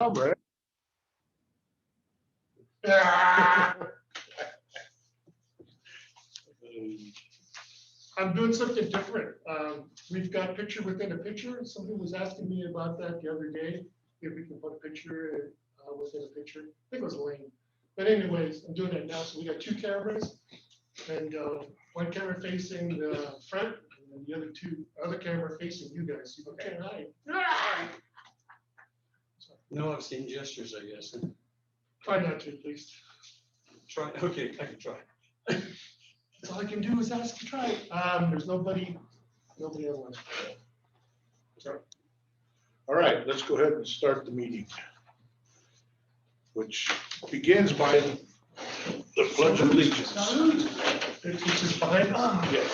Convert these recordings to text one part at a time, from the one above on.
comrade. I'm doing something different. We've got picture within a picture. Somebody was asking me about that the other day, if we can put a picture within a picture. I think it was Elaine. But anyways, I'm doing that now. So we got 2 cameras and one camera facing the front and the other camera facing you guys. You can't hide. No obscene gestures, I guess. Try not to, please. Try. Okay, I can try. That's all I can do is ask to try. There's nobody else. All right, let's go ahead and start the meeting, which begins by the Pledge of Allegiance. Their teacher's behind. Yeah.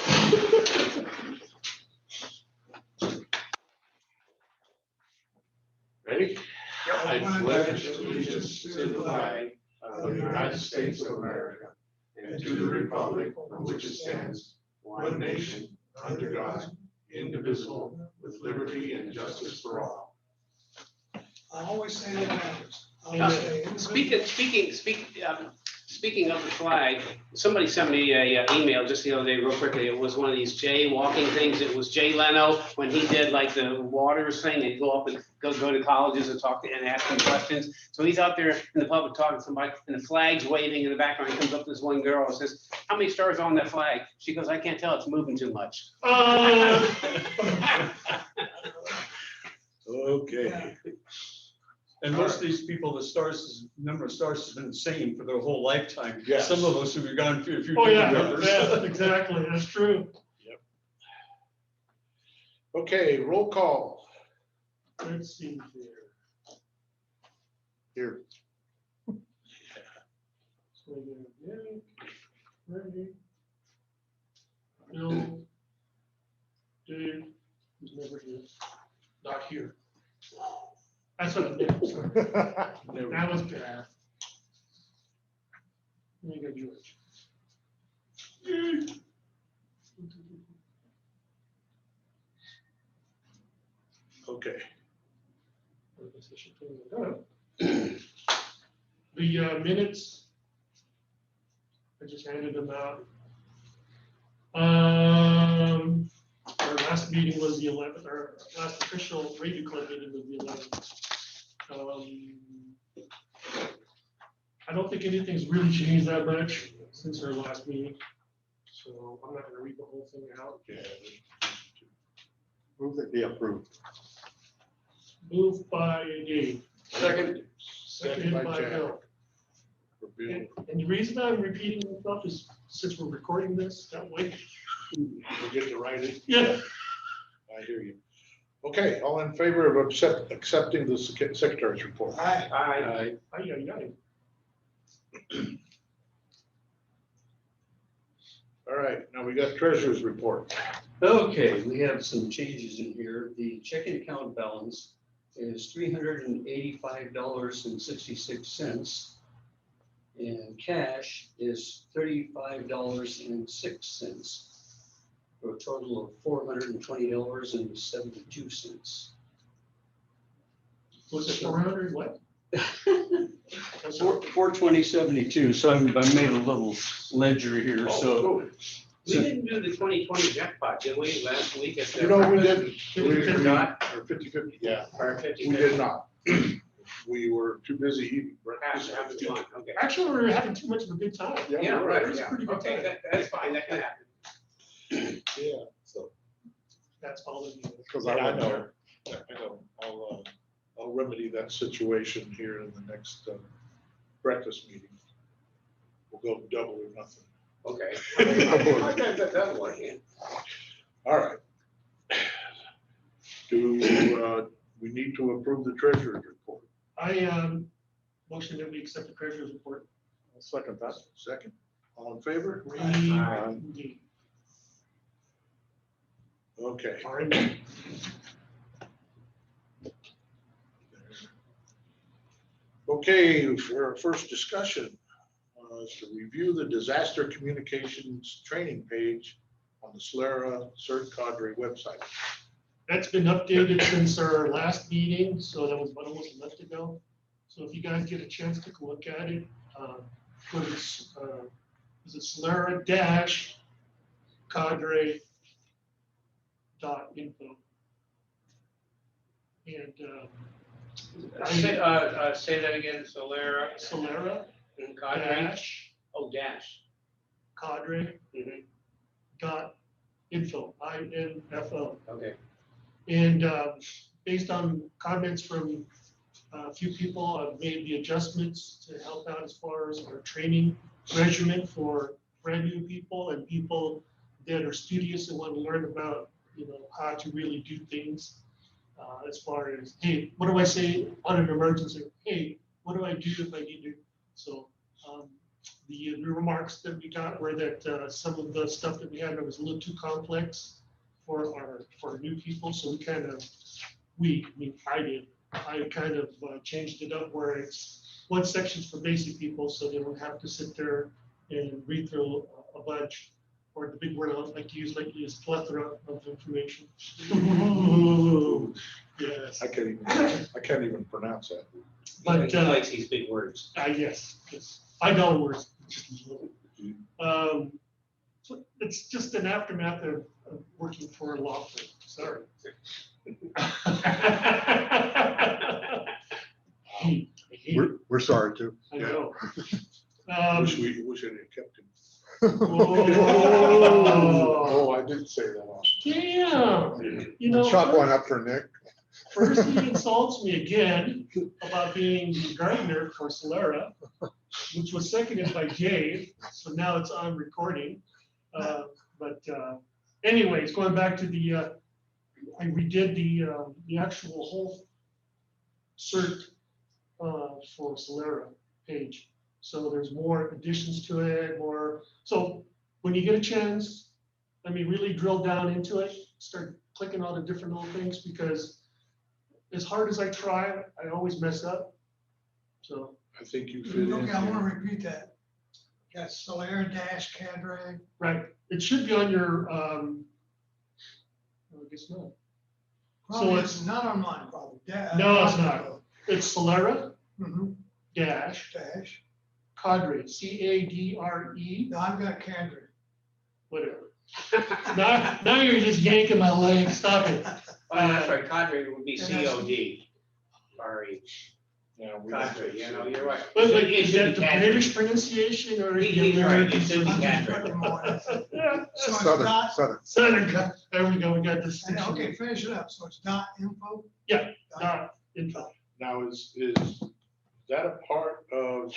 Ready? I pledge allegiance to the flag of the United States of America and to the republic for which it stands, one nation, under God, indivisible, with liberty and justice for all. I always say that matters. Speaking of the flag, somebody sent me a email just the other day real quickly. It was one of these jaywalking things. It was Jay Leno when he did like the waters thing. He'd go up and go to colleges and talk to and ask them questions. So he's out there in the public talking to somebody and the flag's waving in the background. He comes up to this one girl and says, "How many stars are on that flag?" She goes, "I can't tell. It's moving too much." Okay. And most of these people, number of stars has been the same for their whole lifetime. Yes. Some of us have gone through a few Oh, yeah, different numbers. yeah, exactly. That's true. Okay, roll call. Let's see Here. So we got Nick, Randy, Bill, Dave, who's never here, not here. That's what I did. Sorry. That was bad. Let me go George. Okay. The minutes, I just handed them out. Our last meeting was the 11th, our last official radio club meeting was the 11th. I don't think anything's really changed that much since our last meeting, so I'm not gonna read the whole thing out. Yeah. Move that be approved. Moved by Dave. Second. Seconded by Jack. Bill. For Bill. And the reason I'm repeating myself is since we're recording this, that way. We get to write it. Yeah. I hear you. Okay, all in favor of accepting the secretary's report? Aye. Aye. Aye. All right, now we got treasurer's report. Okay, we have some changes in here. The checking account balance is $385.66. And cash is $35.06. For a total of $420.72. Was it 400, what? 420.72. So I made a little ledger here. So We didn't do the 2020 jackpot, did we, last week at the? You know, we didn't. We forgot. Or 50/50, yeah, Or 50. we did not. We were too busy eating breakfast. Okay. Actually, we were having too much of a good time. Yeah, right, It was a yeah, pretty good okay, time. that's fine, that can happen. Yeah, so, That's all it is. because I know, I'll remedy that situation here in the next breakfast meeting. We'll go double or nothing. Okay. That'll work, yeah. All right. Do we need to approve the treasurer's report? I motion that we accept the treasurer's report. I'll second that. Second. All in favor? Indeed. Okay. All right. Okay, for our first discussion, is to review the disaster communications training page on the Solera Cert Cadre website. That's been updated since our last meeting, so that was about almost a month ago. So if you guys get a chance, take a look at it. Go to, is it Solera-cadre.info. And Say that again, Solera Solera and Cadre. dash Oh, dash. cadre Mhm. dot info, INFO. Okay. And based on comments from a few people, I've made the adjustments to help out as far as our training regimen for brand new people and people that are studious and want to learn about, how to really do things. As far as, hey, what do I say on an emergency? Hey, what do I do if I need to? So the remarks that we got were that some of the stuff that we had was a little too complex for our new people. So I kind of changed it up where it's one section's for basic people, so they don't have to sit there and read through a bunch. Or the big word I like to use is plethora of information. Yes. I can't even pronounce that. But He likes these big words. yes, $5 words. So it's just an aftermath of working for a law firm. Sorry. We're sorry too. I know. Wish I had kept him. Oh, I didn't say that. damn. Chop one up for Nick. First he insults me again about being the gardener for Solera, which was seconded by Jay. So now it's on recording. But anyways, going back to I redid the actual whole cert for Solera page. So there's more additions to it, so when you get a chance, really drill down into it, start clicking all the different little things, because as hard as I try, I always mess up. So. I think you fit in. Okay, I want to repeat that. Got Solera-cadre. Right, it should be on your, I guess not. Probably it's- it's not on mine, probably. No, it's not. It's Solera Mhm. dash Dash. cadre, CADRE, No, I've got cadre. whatever. Now you're just yanking my leg, stop it. Oh, that's right, Cadre would be COD. Sorry, Yeah, we Cadre, you're right. But It is should that be the Cadre. British pronunciation or the He's right, it American? should be I'm just cadre. putting them on. Yeah, So it's Southern, dot, Southern. Southern, there we go, we got this. okay, finish it up. So it's .info? Yeah. Info. Now, is that a part of,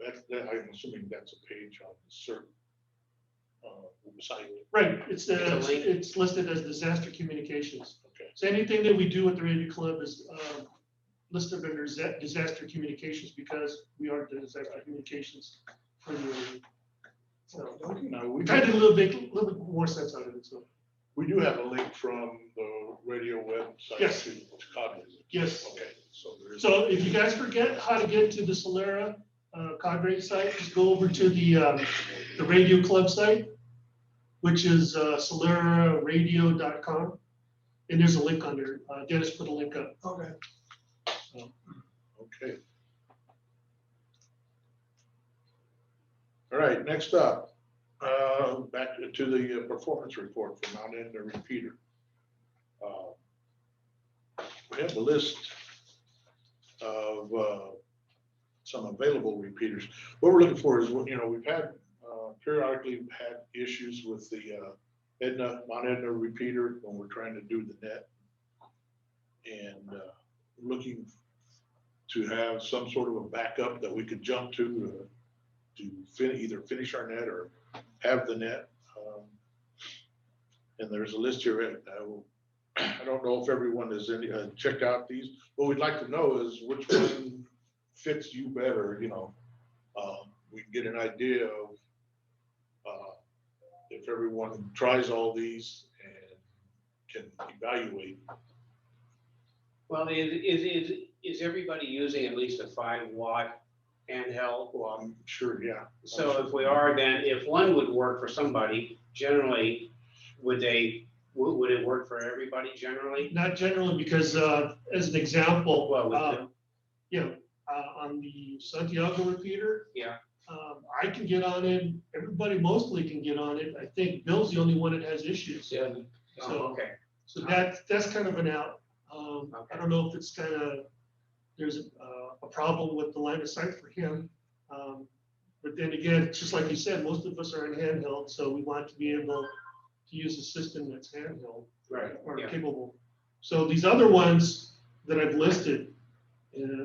I'm assuming that's a page on the certain site? Right, it's It's a link. it's listed as disaster communications. Okay. So anything that we do with the Radio Club is listed under disaster communications, because we are disaster communications for the area. So Now, we tried to do a little bit more sense out of it, so, do have a link from the radio website Yes. to Cadre. yes. Okay, so there is. So if you guys forget how to get to the Solera Cadre site, just go over to the Radio Club site, which is soleraradio.com. And there's a link under, Dennis put a link up. Okay. Okay. All right, next up, back to the performance report for Mount Enda Repeater. We have a list of some available repeaters. What we're looking for is, we've had periodically had issues with the Mount Enda repeater when we're trying to do the net. And looking to have some sort of a backup that we could jump to either finish our net or have the net. And there's a list here. I don't know if everyone has checked out these. What we'd like to know is which one fits you better. We can get an idea of if everyone tries all these and can evaluate. Well, is everybody using at least a 5-watt handheld? Well, I'm sure, yeah. So if we are, then if one would work for somebody, generally, would it work for everybody generally? Not generally, because as an example, Well, with Yeah, on the Santiago repeater. Yeah. I can get on it, everybody mostly can get on it. I think Bill's the only one that has issues. Yeah. So- Oh, okay. So that's kind of an out. I don't know if it's kind of, there's a problem with the line of sight for him. But then again, just like you said, most of us are in handheld, so we want to be able to use a system that's handheld Right, or yeah. capable. So these other ones that I've listed,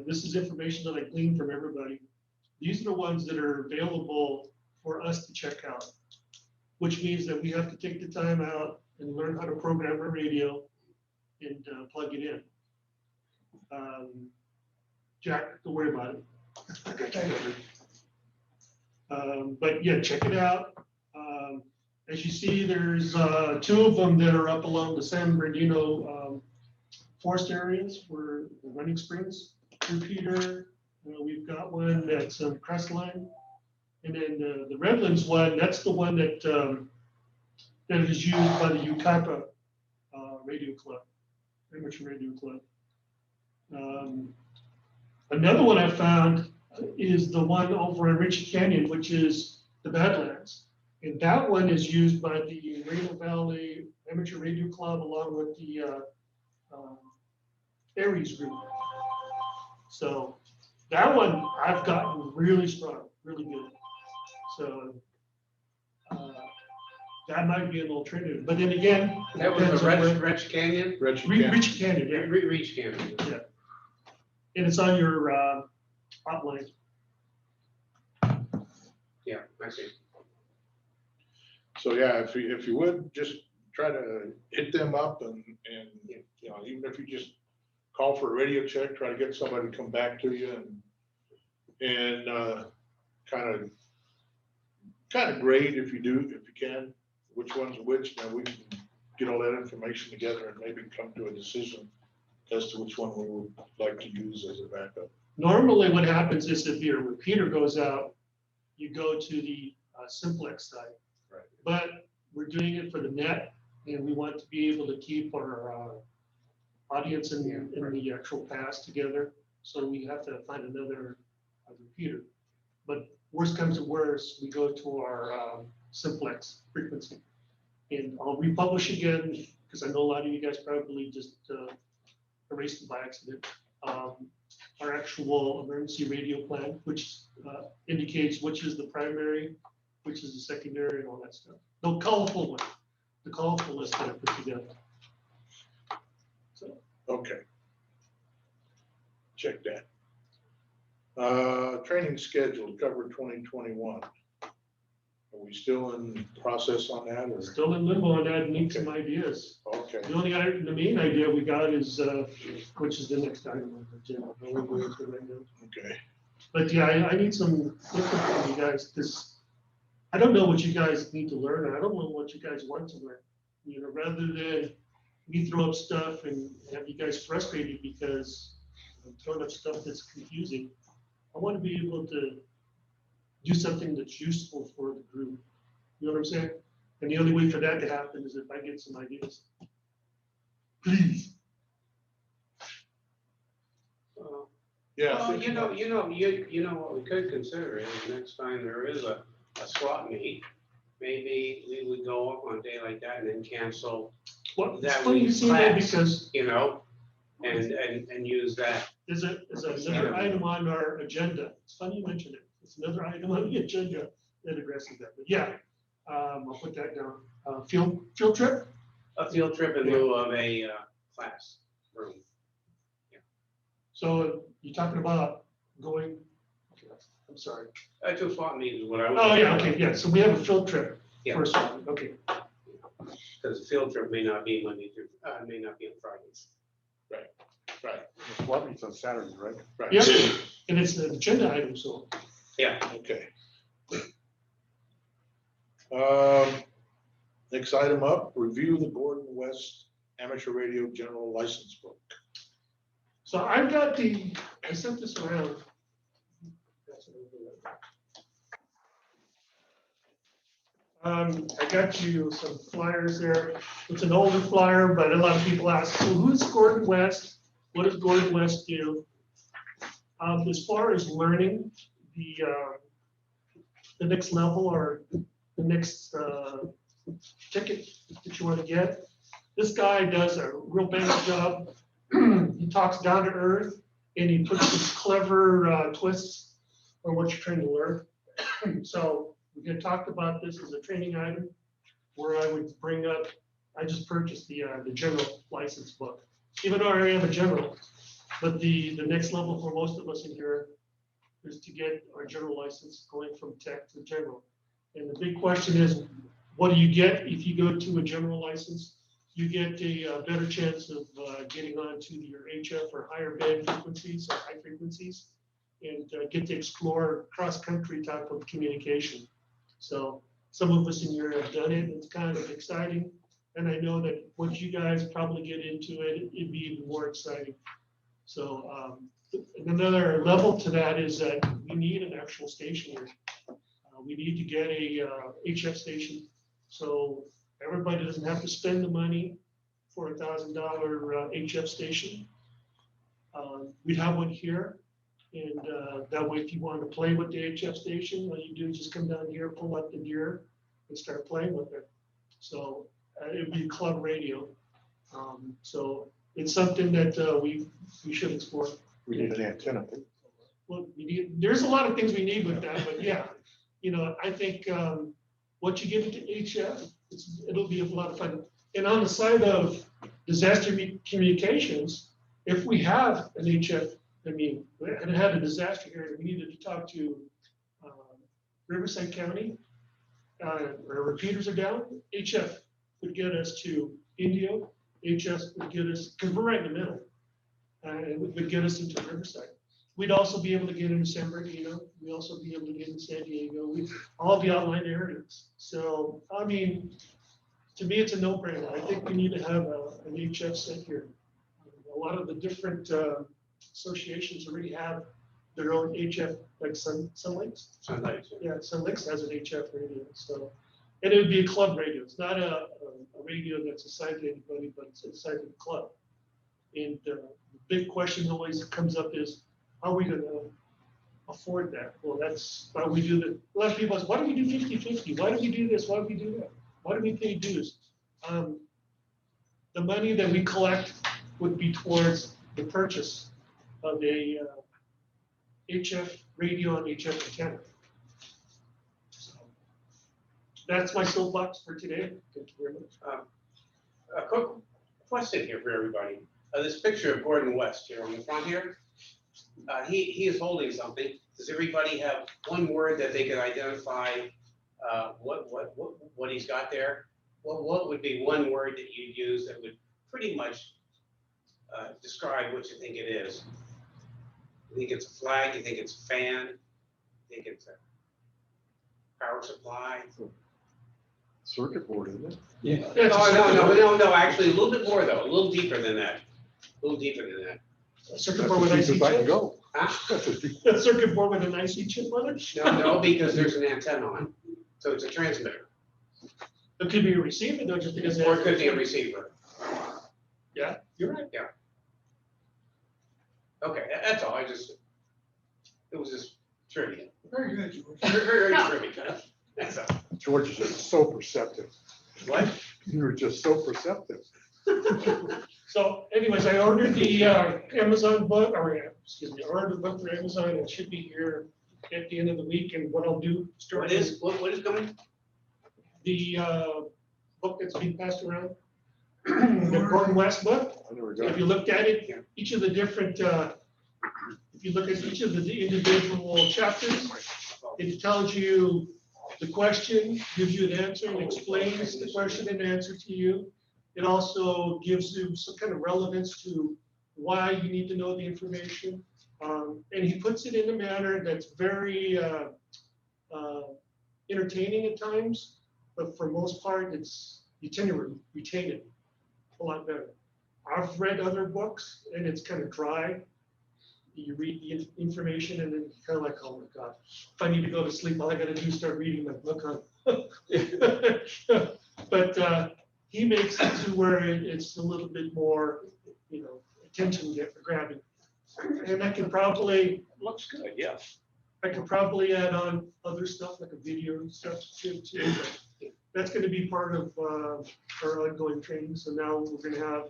this is information that I gleaned from everybody. These are the ones that are available for us to check out, which means that we have to take the time out and learn how to program a radio and plug it in. Jack, don't worry about it. I got you covered. But yeah, check it out. As you see, there's two of them that are up along the San Bernardino forest areas for the running springs repeater. We've got one that's on the crest line. And then the Redlands one, that's the one that that is used by the Yucapa Radio Club, amateur radio club. Another one I found is the one over in Ritchie Canyon, which is the Badlands. And that one is used by the Reno Valley Amateur Radio Club along with the Aries group. So that one I've gotten really strong, really good. So that might be an alternative, but then again. it That was depends the on where- Wretch Canyon? Ritchie Canyon, yeah. Reach Canyon. And it's on your hotline. Yeah, I see. So yeah, if you would, just try to hit them up and, you know, even if you just call for a radio check, try to get somebody to come back to you and kind of grade if you do, if you can, which one's which, then we can get all that information together and maybe come to a decision as to which one we would like to use as a backup. Normally what happens is if your repeater goes out, you go to the simplex side. Right. But we're doing it for the net and we want to be able to keep our audience in the actual pass together. So we have to find another repeater. But worst comes to worst, we go to our simplex frequency. And I'll republish again, because I know a lot of you guys probably just erased it by accident. Our actual emergency radio plan, which indicates which is the primary, which is the secondary and all that stuff. The colorful one, the colorful list that I put together. So, Okay. Check that. Training schedule to cover 2021. Are we still in process on that or? still in limbo on that, need some ideas. Okay, The only, the main idea we got is, which is the next item on the agenda. I won't go into it right now. okay. But yeah, I need some input from you guys, because I don't know what you guys need to learn, and I don't know what you guys want to learn. You know, rather than me throw up stuff and have you guys frustrated because I'm throwing up stuff that's confusing, I want to be able to do something that's useful for the group. You know what I'm saying? And the only way for that to happen is if I get some ideas. Please. Yeah. Well, you know what we could consider is next time there is a swap meet, maybe we would go up on a day like that and then cancel, Well, it's That funny you week's say that class. because you know, and use that. there's another item on our agenda. It's funny you mentioned it. It's another item on the agenda that addresses that. But yeah, I'll put that down. Field trip? A field trip in lieu of a class room. So you're talking about going, okay, I'm sorry. To swap meet is what I was. Oh, yeah, okay, yeah. So we have a field trip Yeah. for swap, okay. Because the field trip may not be Monday through, may not be on Fridays. Right, The swap meet's on Saturday, right? right. Yep, and it's an agenda item, so. Yeah. Okay. Next item up, review the Gordon West Amateur Radio General License Book. So I've got I sent this around. I got you some flyers there. It's an older flyer, but a lot of people ask, so who's Gordon West? What does Gordon West do? As far as learning, the next level or the next ticket that you want to get, this guy does a real bang up job. He talks down to earth and he puts some clever twists on what you're trying to learn. So we had talked about this as a training item where I would bring up, I just purchased the general license book. Even though I already have a general, but the next level for most of us in here is to get our general license going from tech to general. And the big question is, what do you get if you go to a general license? You get a better chance of getting onto your HF or higher band frequencies or high frequencies and get to explore cross-country type of communication. So some of us in here have done it. It's kind of exciting. And I know that once you guys probably get into it, it'd be even more exciting. So another level to that is that we need an actual station here. We need to get a HF station. So everybody doesn't have to spend the money for $1,000 HF station. We'd have one here. And that way, if you want to play with the HF station, all you do is just come down here, pull up the gear and start playing with it. So it'd be club radio. So it's something that we should explore. We need an antenna. Well, there's a lot of things we need with that, but yeah, I think once you get into HF, it'll be a lot of fun. And on the side of disaster communications, if we have an HF, and had a disaster here, we needed to talk to Riverside County, our repeaters are down, HF would get us to Indio, HF would get us, because we're right in the middle, it would get us into Riverside. We'd also be able to get into San Bernardino, we'd also be able to get into San Diego, we'd all be outlying areas. So, to me, it's a no-brainer. I think we need to have an HF set here. A lot of the different associations already have their own HF, like Sun Lakes. Sun Lakes, Yeah, Sun Lakes has an HF radio. So, and it would be a club radio. It's not a radio that's assigned to anybody, but it's assigned to the club. And the big question always comes up is, how are we going to afford that? Well, that's why we do the. A lot of people ask, why do we do 50-50? Why do we do this? Why do we do that? Why do we pay dues? The money that we collect would be towards the purchase of a HF radio and HF antenna. So that's my soapbox for today. Thank you very much. A quick question here for everybody. This picture of Gordon West here on the front here, he is holding something. Does everybody have one word that they can identify what he's got there? What would be one word that you'd use that would pretty much describe what you think it is? You think it's a flag? You think it's a fan? You think it's a power supply? Circuit board, isn't it? Yeah. No, actually, a little bit more though, a little deeper than that. A little deeper than that. A circuit That's board with as an deep as I IC can chip? go. Huh? That's as deep. A circuit board with an IC chip on it? No, because there's an antenna on, so it's a transmitter, It could be a receiver, though, just because. or it could be a receiver. Yeah, you're right. Okay, that's all, it was just trivia. Very good, George. Very trivia, that's all. George is just so perceptive. What? You were just so perceptive. So anyways, I ordered the Amazon book, or excuse me, I ordered the book for Amazon. It should be here at the end of the week. And what I'll do, What is coming? the book that's being passed around, the Gordon West book. I never got If it. you looked at it, each of the different, if you look at each of the individual chapters, it tells you the question, gives you an answer, and explains the question and answer to you. It also gives you some kind of relevance to why you need to know the information. And he puts it in a manner that's very entertaining at times, but for most part, you tend to retain it a lot better. I've read other books and it's kind of dry. You read the information and then you're kind of like, oh my God, if I need to go to sleep, all I gotta do is start reading my book on. But he makes it to where it's a little bit more, attention grabbing. And I can probably looks good, yeah. I could probably add on other stuff like a video and stuff too. But that's gonna be part of our ongoing training. So now we're gonna have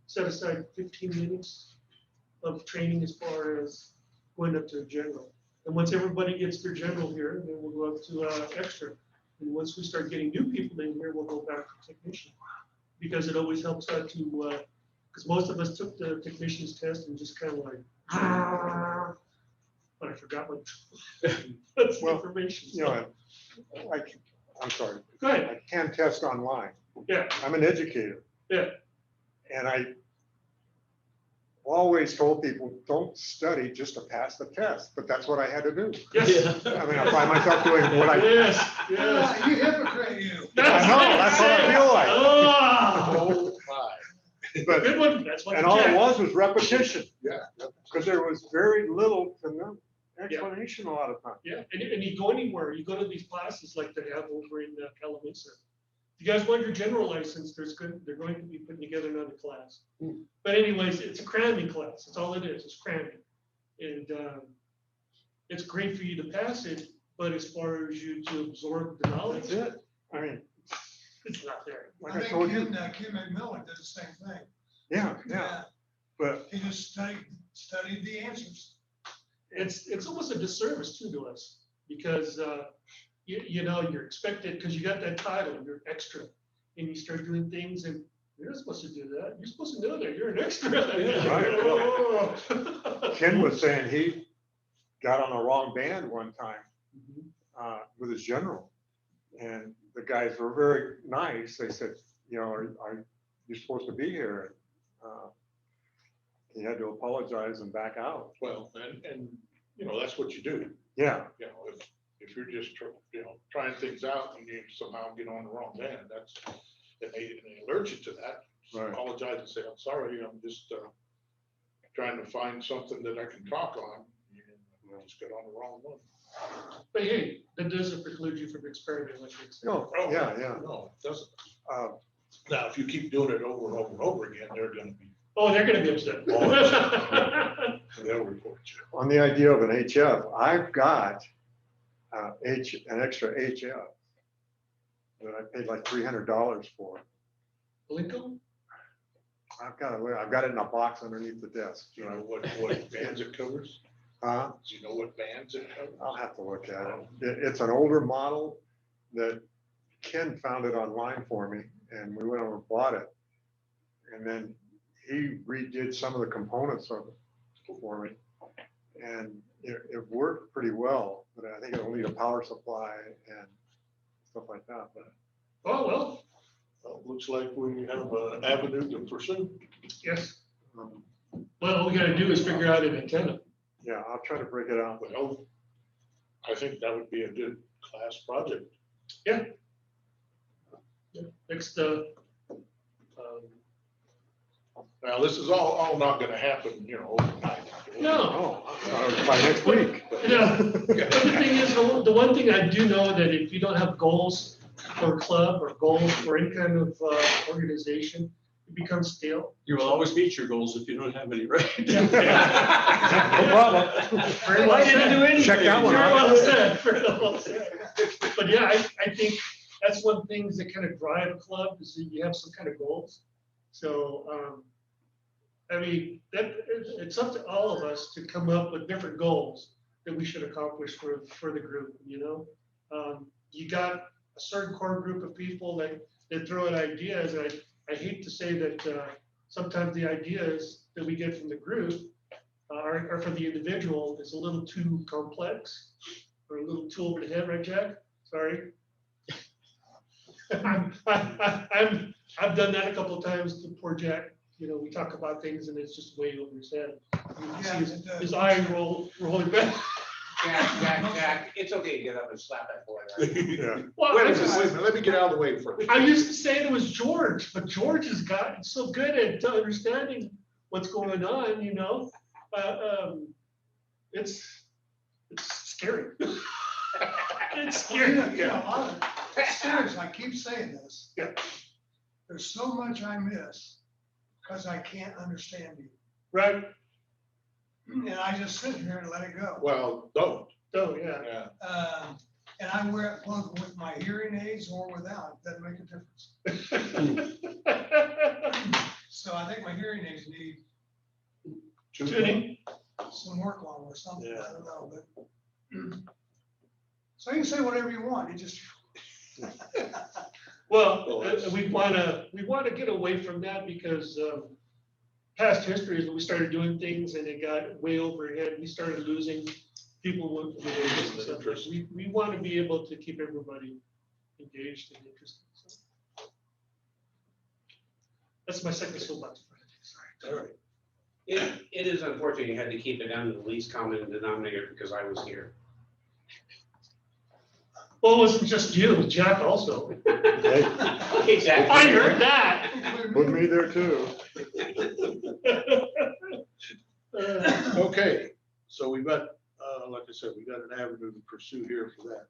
set aside 15 minutes of training as far as going up to general. And once everybody gets their general here, then we'll go up to extra. And once we start getting new people in here, we'll go back to technician. Because it always helps out to, because most of us took the technician's test and just kind of like, but I forgot what that's the Well, information. You know, I'm sorry, Go ahead. I can test online. Yeah, I'm an educator. yeah, And I always told people, don't study just to pass the test, but that's what I had to do. yes, I mean, I find myself doing what I. yes, yes. Ah, you hypocrite, you. I know, that's what I feel like. Oh, Oh, my. But, good one, that's what. and the all it jack- was repetition, Yeah. because there was very little to no explanation a lot of times. Yeah, and you go anywhere, you go to these classes like they have over in Calamasa. If you guys want your general license, they're going to be putting together another class. But anyways, it's a cramming class, that's all it is, it's cramming. And it's great for you to pass it, but as far as you to absorb the knowledge, That's it. I mean, it's not there. like I I think told you, Ken McMillan did the same thing. yeah, but He just studied the answers. It's almost a disservice too to us, because you know, you're expected, because you got that title, you're extra, and you start doing things and you're not supposed to do that. You're supposed to know that you're an extra. Right. Ken was saying he got on the wrong band one time with his general. And the guys were very nice. They said, you know, are you supposed to be here? He had to apologize and back out. Well, and, you know, that's what you do. Yeah, You know, if you're just, you know, trying things out and you somehow get on the wrong band, that's, and they alert you to that. Right. Apologize and say, I'm sorry, I'm just trying to find something that I can talk on. And I just got on the wrong one. But hey, that doesn't preclude you from experimenting like you said. no, yeah, yeah. No, it doesn't. Uh, Now, if you keep doing it over and over and over again, they're gonna be, Oh, they're gonna be upset. they'll report you. On the idea of an HF, I've got an extra HF that I paid like $300 for. Lincoln? I've got it in a box underneath the desk. Do you know what bands it covers? Do you know what bands it covers? I'll have to look at it. It's an older model that Ken found it online for me, and we went over and bought it. And then he redid some of the components of it for me. And it worked pretty well, but I think it'll need a power supply and stuff like that. But Oh, well, Well, looks like we have an avenue to pursue. yes. um, Well, all we gotta do is figure out an antenna. yeah, I'll try to break it out. Well, I think that would be a good class project. Yeah. Next, Now, this is all not gonna happen, you know, overnight. no, Oh, by next week. yeah. But the thing is, the one thing I do know that if you don't have goals for a club or goals for any kind of organization, it becomes stale. You will always meet your goals if you don't have any, right? No problem. Very well I didn't said. do anything. Check that one Very out. well said, very well said. But yeah, I think that's one thing that kind of drive a club is that you have some kind of goals. So, I mean, it's up to all of us to come up with different goals that we should accomplish for the group, you know? You got a certain core group of people that throw out ideas. I hate to say that sometimes the ideas that we get from the group are for the individual is a little too complex or a little too over the head, right, Jack? Sorry. I've done that a couple of times to poor Jack. You know, we talk about things and it's just way over his head. You can see his eye rolling back. Jack, it's okay to get up and slap that boy, right? Yeah. Well, Wait I a minute, just- wait a minute, let me get out of the way first. I used to say it was George, but George has gotten so good at understanding what's going on, you know? It's scary. It's scary. Seriously, I keep saying this. Yeah. There's so much I miss because I can't understand you. Right? and I just sit here and let it go. Well, don't, Oh, yeah. yeah. And I wear it both with my hearing aids or without, doesn't make a difference. So I think my hearing aids need Tuning. some work on or something, Yeah. I don't know, but. So you can say whatever you want, you just. Well, we wanna get away from that because, past history is when we started doing things and it got way overhead, we started losing people with interest and stuff. We want to be able to keep everybody engaged and interested. So. That's my second soapbox. All right. It is unfortunate you had to keep it down to the least common denominator because I was here. Well, it wasn't just you, it was Jack also. Exactly. I heard that. Put me there too. Okay, so we've got, like I said, we got an avenue to pursue here for that.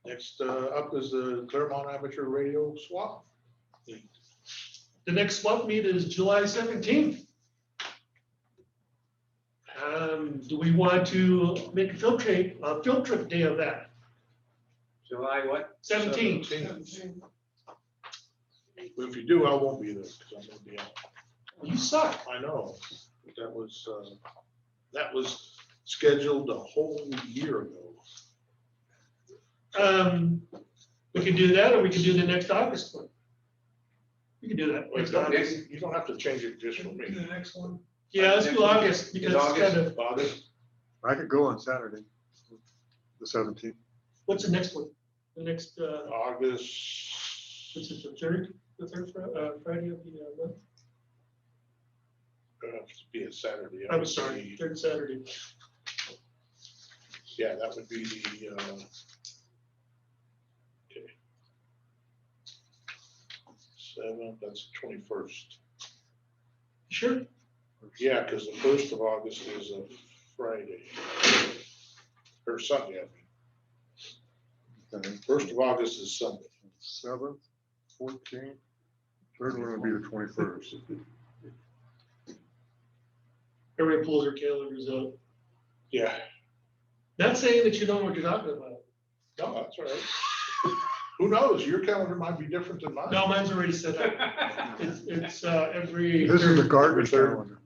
Next up is the Claremont Amateur Radio Swap. The next swap meet is July 17th. Do we want to make a field trip day of that? July what? 17th. But if you do, I won't be there because I'm gonna be out. You suck. I know, but that was scheduled a whole year ago. We can do that, or we can do the next August one. We can do that. Well, Next August. you don't have to change it just for Do me. the next one. Yeah, let's do August because it's kind of, August, I could go on Saturday, the 17th. what's the next one? The next, August, what's it, the third Friday of the month? be a Saturday. I'm sorry, third Saturday. Yeah, that would be the, okay. 7th, that's 21st. Sure. Yeah, because the 1st of August is a Friday. Or Sunday, I mean. Okay. 1st of August is Sunday. 7th, 14th, third one would be the 21st. Everybody pulls their calendars out. Yeah, Not saying that you don't know what you're talking about. no, that's all right. Who knows? Your calendar might be different than mine. No, mine's already set up. It's every. This is the Gartner Third. calendar.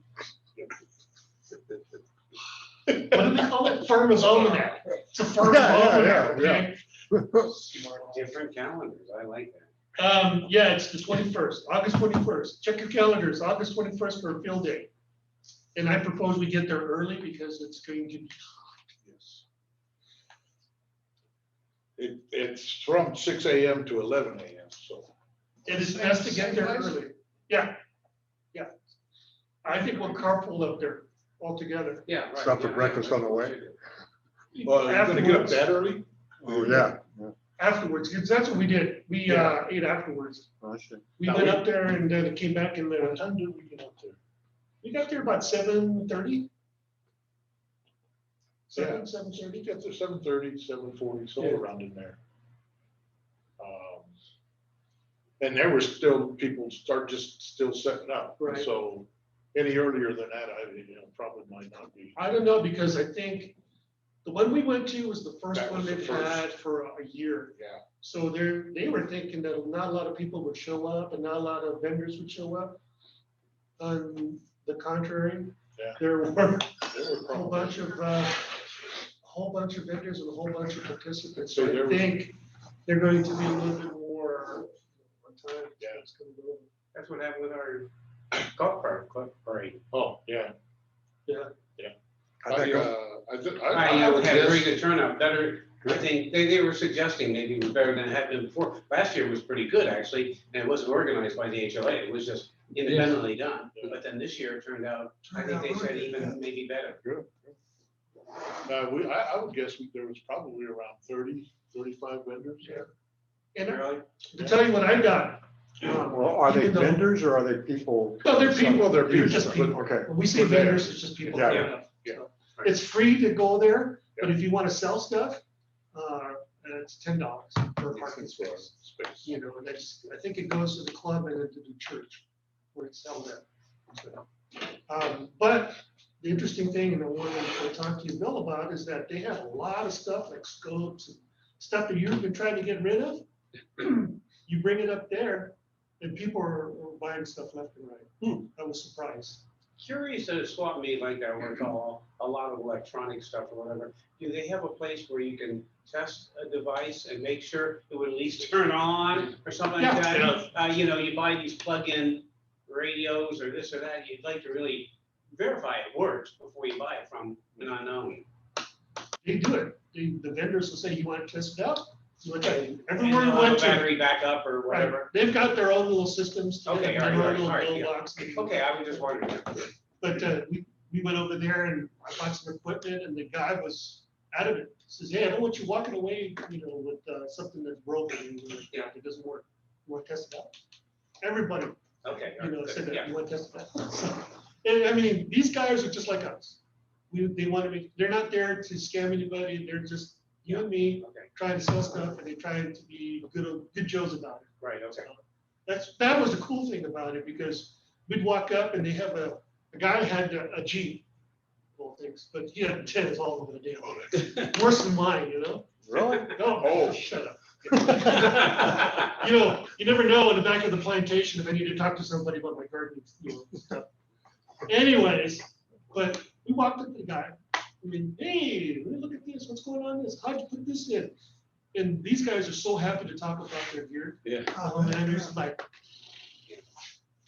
What do they call it? Farmer's almanac. It's a farmer's Yeah, yeah, almanac, yeah, okay? Different calendars, I like that. Yeah, it's the 21st, August 21st. Check your calendars, August 21st for a field day. And I propose we get there early because it's going to be Yes. It's from 6 a.m. to 11 a.m., so. It is best to get there early. Yeah, yeah. I think we'll carpool up there all together. Yeah, right. Stop for yeah, breakfast on the way. Well, you're gonna get up Afterwards- that early? Oh, yeah. Yeah. Afterwards, because that's what we did. We ate afterwards. I see. We Now went we- up there and then came back in What the, time did we get up there? we got there about 7:30. Yeah. 7:30. We got there 7:30, 7:40, so Yeah. around in there. And there were still, people still setting up. Right. So any earlier than that, probably might not be. I don't know, because I think the one we went to was the first That one was the they've first. had for a year. Yeah. So they were thinking that not a lot of people would show up and not a lot of vendors would show up. On the contrary, Yeah. there were There were a whole bunch of vendors and a whole bunch of participants. So So there I was- think they're going to be a little bit more time. Yeah. It's gonna go. That's what happened with our golf cart parade. Oh, yeah. I think I had a very good turnout, better, I think, they were suggesting maybe it was better than it had been before. Last year was pretty good, actually, and it wasn't organized by the HOA, it was just independently done. But then this year it turned out, I think they said even maybe better. I would guess there was probably around 30, 35 vendors. Yeah. And Really? to tell you what I got. Well, are they even though- vendors or are they people? No, they're people, They're they're just people. Okay. When we say vendors, it's just people. Yeah, yeah. So, It's free to go there, but if you want to sell stuff, it's $10 per parking space. Space. You know, and I think it goes to the club and to the church where it's held at. So, But the interesting thing, and the one that I talked to you, Bill, about is that they have a lot of stuff like scopes and stuff that you've been trying to get rid of. You bring it up there and people are buying stuff left and right. I was surprised. Curious at a swap meet like that, where it's all, a lot of electronic stuff or whatever, do they have a place where you can test a device and make sure it would at least turn on or something like that? You know, you buy these plug-in radios or this or that, you'd like to really verify it works before you buy it from an unknown. They do it. The vendors will say, you want to test it out? You want to- And Everywhere we they'll have went a to. battery backup or Right, whatever. they've got their own little systems. Okay, their all own right, little all right, bill yeah. box. Okay, I was just wondering. But we went over there and I bought some equipment and the guy was adamant. He says, hey, I don't want you walking away, you know, with something that's broken. And we're like, yeah, it doesn't work. You want to test it out? Everybody, Okay. all you know, right, said good, that, yeah. you want to test it out? So, and I mean, these guys are just like us. They want to be, they're not there to scam anybody. They're just you and me Okay, trying to sell stuff and they're trying to be good Joes about it. right, okay. That was the cool thing about it because we'd walk up and they have a guy had a Jeep, well, things, but he had tens all over the damn place. Worse than mine, you know? Really? Oh, shut up. You know, you never know in the back of the plantation if I need to talk to somebody about my gardening, you know, stuff. Anyways, but we walked up to the guy. I mean, hey, look at this. What's going on this? How'd you put this in? And these guys are so happy to talk about their gear. Yeah. And it's like,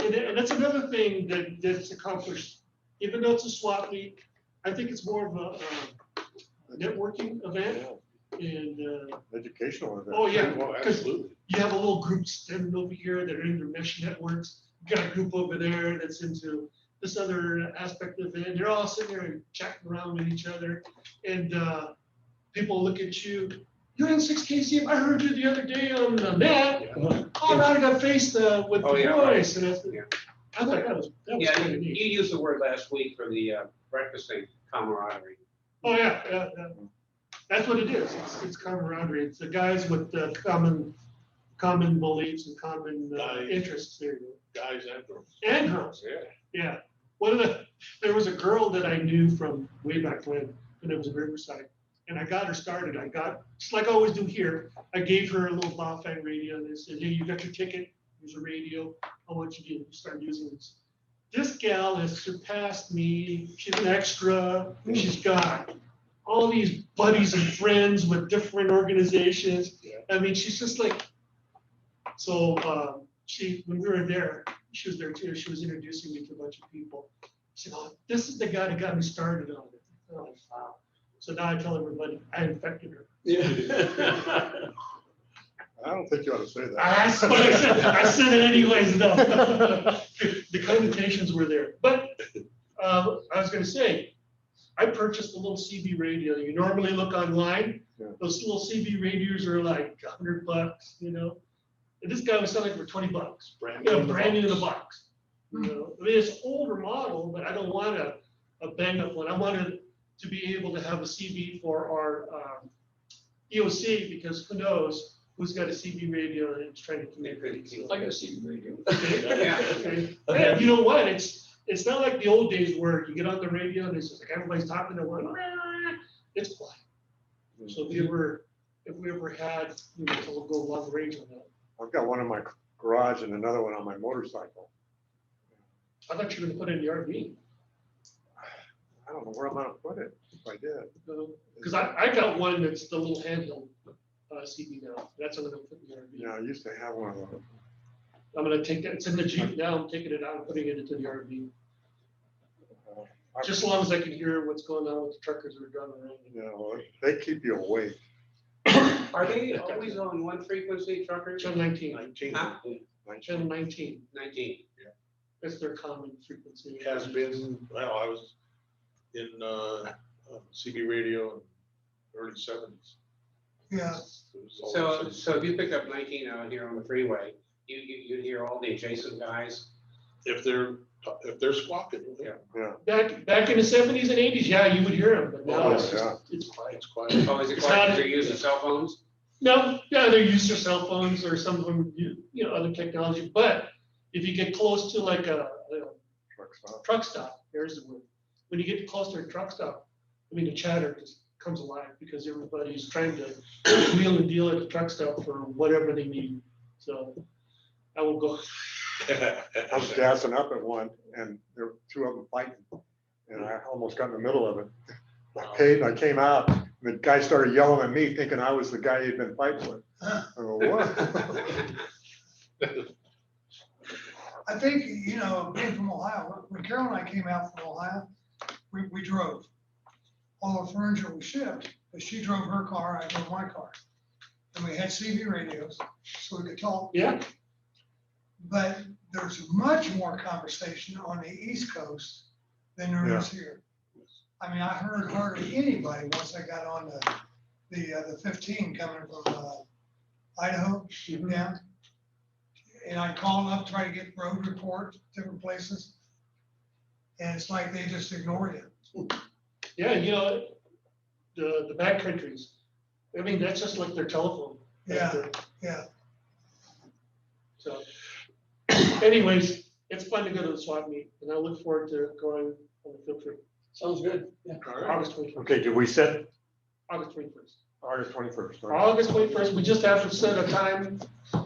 and that's another thing that's accomplished, even though it's a swap meet, I think it's more of a networking event. And, Educational event. oh yeah, Well, because absolutely. you have a little group standing over here that are in their mesh networks. You got a group over there that's into this other aspect of it. They're all sitting there and chatting around with each other. And people look at you, you're in 6KCM. I heard you the other day on the net. Oh, now I got faced with Oh, the yeah, voice. And Yeah. I thought that was Yeah, kind you of neat. used the word last week for the breakfast thing, camaraderie. Oh, yeah. That's what it is. It's camaraderie. It's the guys with common beliefs and common Guys. interests there. Guys and girls. And girls. Yeah. Yeah. There was a girl that I knew from way back when it was in Riverside. And I got her started. Just like I always do here, I gave her a little Baofeng radio and I said, hey, you got your ticket, here's a radio. I want you to start using this. This gal has surpassed me. She's an extra. She's got all these buddies and friends with different organizations. Yeah. I mean, she's just like, so when we were there, she was there too. She was introducing me to a bunch of people. She said, oh, this is the guy that got me started on it. Oh, wow. So now I tell everybody I infected her. I don't think you ought to say that. That's what I said. I said it anyways, no. The connotations were there. But I was gonna say, I purchased a little CB radio. You normally look online, Yeah. those little CB radios are like $100, you know? And this guy was selling for $20. Brand You know, new in the brand new in the box. box. You know, I mean, it's older model, but I don't want a bang up one. I wanted to be able to have a CB for our EOC because who knows who's got a CB radio and it's trying to communicate. So- I got a CB radio. Yeah. Okay. And you know what? It's not like the old days where you get on the radio and it's just like everybody's talking to one. It's quiet. So if we ever had, you know, to go long range on that. I've got one in my garage and another one on my motorcycle. I thought you were gonna put it in the RV. I don't know where I'm gonna put it if I did. Because I got one that's the little handheld CB now. That's what I'm gonna put in the RV. Yeah, I used to have one of those. I'm gonna take that. It's in the Jeep now. I'm taking it out and putting it into the RV. Just as long as I can hear what's going on with the truckers that are driving around. You know, they keep you awake. Are they always on one frequency, truckers? Channel 19. 19. Huh? Channel 19. 19. That's their common frequency. It has been, well, I was in CB radio in the early 70s. Yeah. It was always- So if you picked up 19 out here on the freeway, you'd hear all the adjacent guys. If they're squawking, yeah, Yeah. Back in the 70s and 80s, yeah, you would hear them, but now Oh, it's yeah. it's quiet. it's quiet. Oh, is it It's quiet not- because they're using cell phones? No, yeah, they use their cell phones or some of them, you know, other technology, but if you get close to like a Truck stop, there's the word. When you get close to a truck stop, I mean, the chatter just comes alive because everybody's trying to wheel and deal at the truck stop for whatever they need. So I will go. I was gassing up at one and there were two of them fighting. And I almost got in the middle of it. I paid and I came out, and the guy started yelling at me thinking I was the guy he'd been fighting with. I go, what? I think, you know, being from Ohio, when Carol and I came out from Ohio, we drove. All the furniture was shipped, but she drove her car, I drove my car. And we had CB radios, so we could talk. Yeah, But there's much more conversation on the East Coast than there is here. I mean, I heard hardly anybody once I got on the 15 coming from Idaho down. And I called up, try to get road report, different places. And it's like they just ignored it. yeah, you know, the back countries, I mean, that's just like their telephone. Yeah, yeah. So anyways, it's fun to go to the swap meet and I look forward to going on the field trip. Sounds good. Yeah. August 21st. Okay, did we set August 21st. August 21st? August 21st, we just have to set a time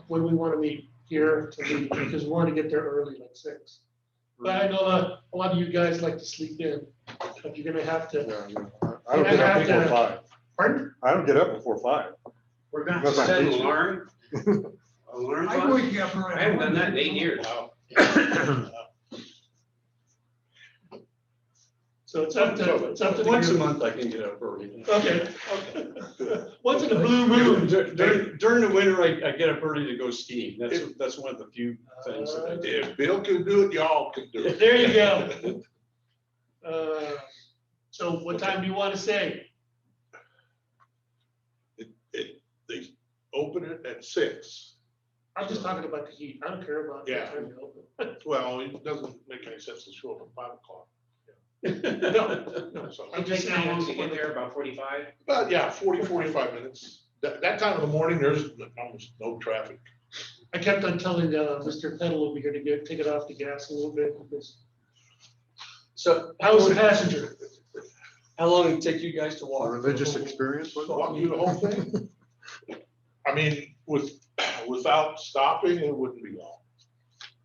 when we want to meet here to meet, because we want to get there early, like 6. But I know that a lot of you guys like to sleep in, but you're gonna have to, Yeah, I don't get up before 5. pardon? I don't get up before 5. We're gonna have That's to not set an easy. alarm. Alarm I clock? wake you up early. I haven't done that in 8 years. So it's up to. Once a month I can get up early. Okay. Once in a blue moon. During the winter, I get up early to go skiing. That's one of the few things that I do. If Bill can do it, y'all can do it. There you go. So what time do you want to say? They open it at 6. I'm just talking about the heat. I don't care about the Yeah. time you open. Well, it doesn't make any sense to show up at 5 o'clock. No, So, I'm just saying, once you get there, about 45. but yeah, 45 minutes. That time of the morning, there's almost no traffic. I kept on telling Mr. Peddle over here to take it off the gas a little bit because So I was a passenger. how long did it take you guys to walk? Religious experience? was it? Walk through the whole thing. I mean, without stopping, it wouldn't be long,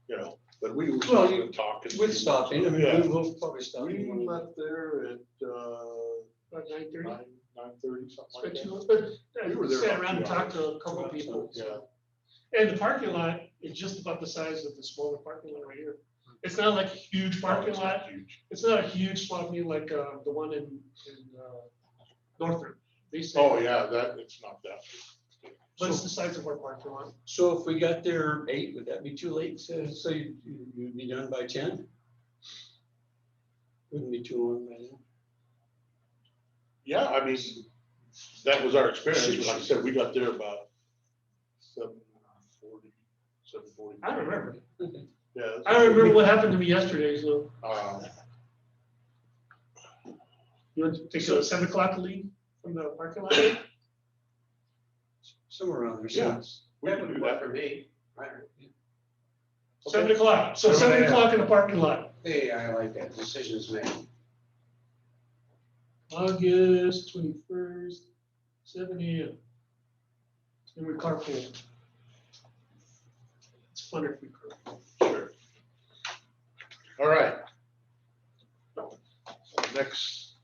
you know, but we were Well, stopping and talking. With stopping, I mean, Yeah. we'll probably stop. We left there at, About 9:30. 9:30, something like But that. We were I there sat about around 2 and talked to a hours. couple of people. Yeah. And the parking lot is just about the size of the smaller parking lot right here. It's not like a huge parking It's lot. not huge. It's not a huge swap meet like the one in Northern. They say, Oh, yeah, it's not that. but it's the size of our parking lot. So if we got there 8, would that be too late? So you'd be done by 10? Wouldn't be too long by then. Yeah, I mean, that was our experience, but like I said, we got there about 7:40, 7:40. I don't remember. Yeah. I don't remember what happened to me yesterday, so you want to take a 7 o'clock leave from the parking lot? Somewhere around there. Yeah. We That can would do work that. for me. 7 o'clock, so 7 o'clock in the parking lot. Hey, I like that. Decisions made. August 21st, 7 AM. And we carpool. It's fun if we carpool. Sure. All right. Next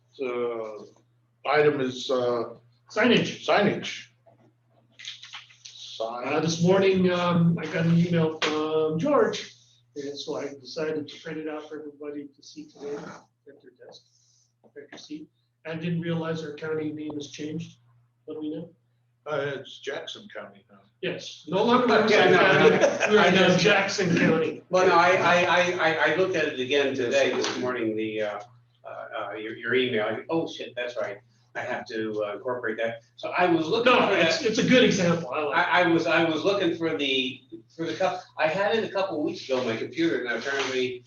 item is Signage. signage. This morning, I got an email from George, and so I decided to print it out for everybody to see today at their desk, at your seat. I didn't realize our county name has changed. What do we know? It's Jackson County now. Yes, no longer Riverside Yeah, no, County, we're I now just- Jackson County. Well, no, I looked at it again today, this morning, your email. Oh, shit, that's right. I have to incorporate that. So I was looking No, for that. it's a good example. I like it. I was looking for the I had it a couple of weeks ago on my computer, and apparently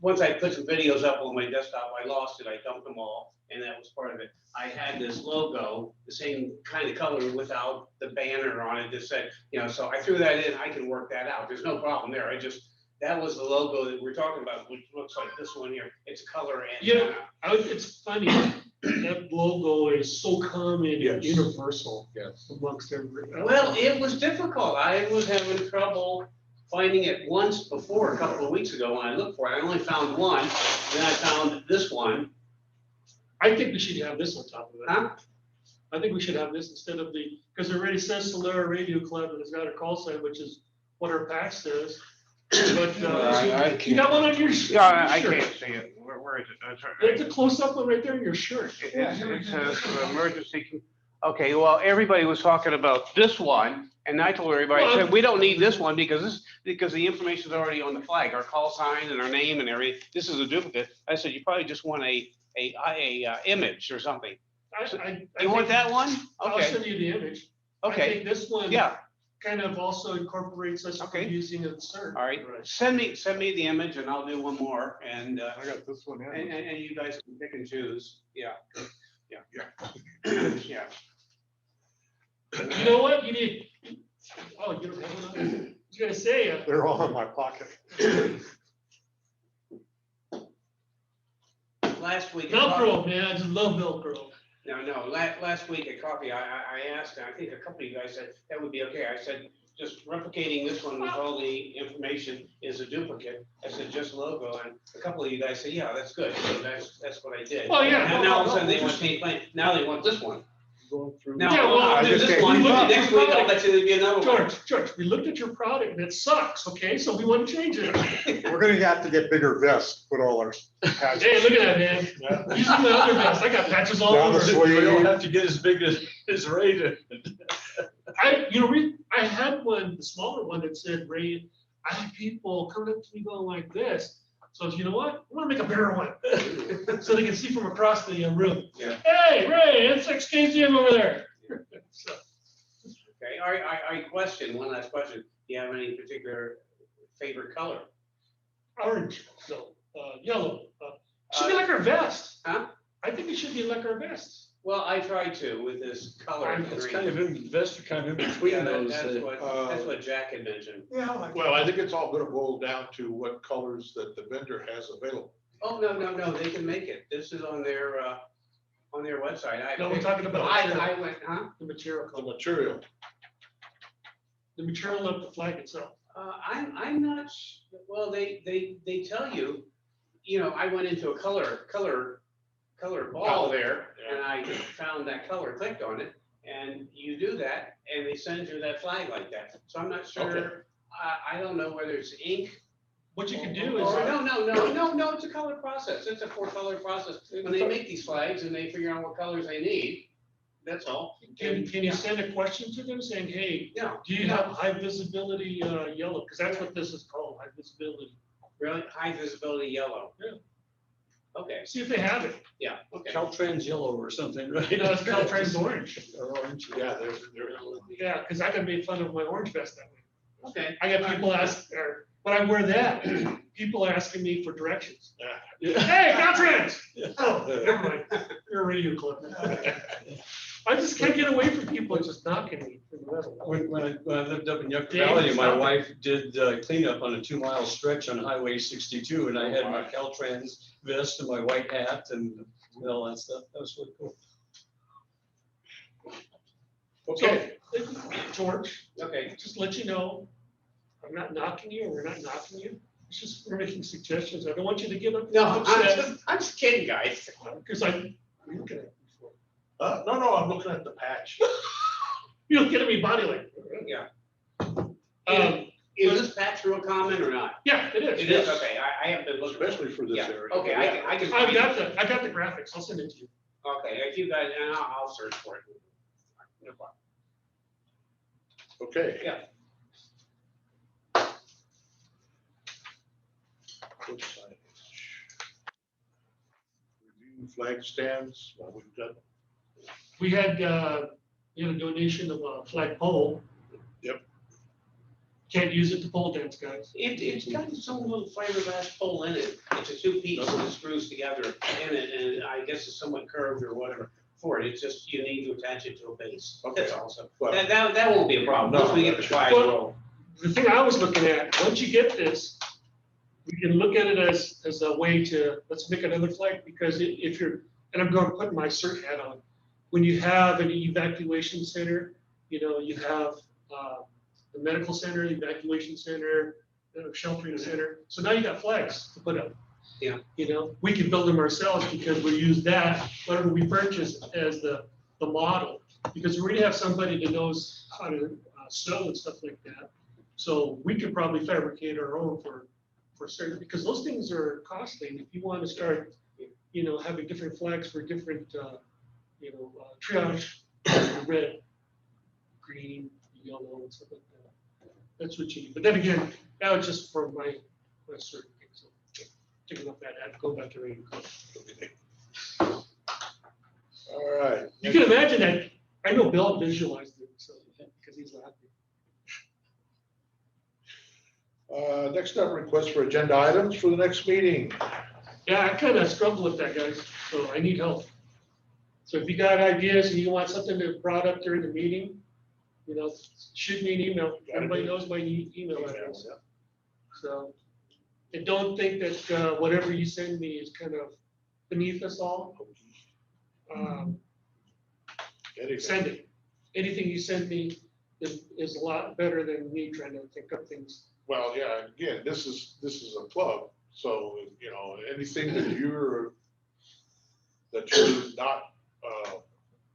once I put some videos up on my desktop, I lost it. I dumped them all, and that was part of it. I had this logo, the same kind of color without the banner on it that said, so I threw that in. I can work that out. There's no problem there. I just That was the logo that we're talking about, which looks like this one here. It's color and. Yeah. It's funny, that logo is so common and Yes. universal Yes. amongst everybody. Well, it was difficult. I was having trouble finding it once before, a couple of weeks ago when I looked for it. I only found one, then I found this one. I think we should have this on top of it. Huh? I think we should have this instead of because it already says Solera Radio Club and it's got a call sign, which is what our patch says. But, you got one on your shirt. Yeah, I can't see it. Where is it? It's a close-up one right there in your shirt. It says emergency. Okay, well, everybody was talking about this one, and I told everybody, I said, we don't need this one because the information is already on the flag, our call sign and our name and everything. This is a duplicate. I said, you probably just want a image or something. You want that one? I'll Okay, send you the image. I okay, think this one yeah, kind of also incorporates us Okay. using a cert. all right. Send me the image and I'll do one more and, I got this one in. and you guys can pick and choose. Yeah. Yeah. Yeah. You know what? You need, oh, you don't have one? I was gonna say, They're all in my pocket. Last week. Velcro, man, I just love Velcro. No, last week at coffee, I asked, and I think a couple of you guys said that would be okay. I said, just replicating this one with all the information is a duplicate. I said, just logo, and a couple of you guys said, yeah, that's good. So that's what I did. Oh, yeah. And now all of a sudden they want to change plan. Now they want this one. Going through. Now, Yeah, well, I'll do I just this can't one, keep up. next week I'll bet you there'll be another one. George, we looked at your product and it sucks, okay? So we want to change it. We're gonna have to get bigger vests, put all our patches. Hey, look at that, man. These are my other vest. I got patches all Down the over. sleeve. We don't have to get as big as Ray did. I had one, the smaller one that said Ray. I had people coming up to me going like this. So I was, you know what? I want to make a bigger one so they can see from across the room. Yeah. Hey, Ray, it's 6KZM over there. So, Okay, I question, one last question. Do you have any particular favorite color? orange, no, yellow. Should be like our vest. Huh? I think it should be like our vests. Well, I tried to with this color. It's green. kind of in, vests are kind of in between Yeah, those. that's what Jack had mentioned. Yeah, I like Well, I think it's all gonna boil down to what colors that the vendor has available. Oh, no, they can make it. This is on their website. No, we're talking about I went, huh? the material The color, material. the material of the flag itself. I'm not, well, they tell you, I went into a color ball there and I found that color, clicked on it, and you do that and they send you that flag like that. So I'm not Okay. sure, I don't know whether it's ink. What you can do is, Or no, it's a color process. It's a 4-color process. When they make these flags and they figure out what colors they need, that's all. can you Yeah. send a question to them saying, hey, Yeah. do you have high visibility yellow? Because that's what this is called, high visibility. Really? High visibility yellow? Yeah. Okay, See if they have it. yeah, okay. Caltrans yellow or something, right? It's Caltrans orange. Or orange. Yeah, they're. Yeah, because I got made fun of my orange vest that way. Okay. I got people ask, or when I wear that, people are asking me for directions. Hey, Caltrans! Oh, never mind. You're a radio club. I just can't get away from people just knocking me. When I lived up in Yucca Dave, Valley, my stop it. wife did cleanup on a 2-mile stretch on Highway 62, and I had my Caltrans vest and my white hat and all that stuff. That was really cool. Okay, George, Okay, just let you know, I'm not knocking you, or we're not knocking you. It's just, we're making suggestions. I don't want you to get up. no, I'm just kidding, guys. Because I'm looking at it before. no, I'm looking at the patch. You look at me body like. Yeah. Um, Is this patch real common or not? yeah, it is. It is, okay, I have been looking. Especially for this Yeah, area. okay, I can. I got the graphics. I'll send it to you. Okay, if you guys, and I'll search for it. No problem. Okay. Yeah. What signage? Review flag stands, well, we've got, We had a donation of a flagpole. Yep. Can't use it to pole dance, guys. It's got its own little fiberglass pole in it. It's a 2-piece that screws together in it, and I guess it's somewhat curved or whatever for it. It's just, you need to attach it to a base. Okay. That's all. So Well- that won't be a problem. No, Once we get the flag, Well- we'll. The thing I was looking at, once you get this, we can look at it as a way to, let's make another flag, because if you're, and I'm going to put my cert hat on, when you have an evacuation center, you have the medical center, evacuation center, sheltering center. So now you got flags to put up. Yeah. We can build them ourselves because we use that, whatever we purchase as the model. Because we already have somebody that knows how to sew and stuff like that. So we could probably fabricate our own for certain, because those things are costly. And if you want to start, having different flags for different, triage, red, green, yellow, and stuff like that. That's what you need. But then again, that was just for my certain things. So taking up that ad, go back to radio. All right. You can imagine that. I know Bill visualized it, so because he's laughing. Next up, request for agenda items for the next meeting. Yeah, I kind of struggle with that, guys, so I need help. So if you got ideas and you want something to brought up during the meeting, shoot me an email. Everybody knows my email address. So, and don't think that whatever you send me is kind of beneath us all. Send it. Anything you send me is a lot better than me trying to think up things. Well, yeah, again, this is a club, so, anything that you're not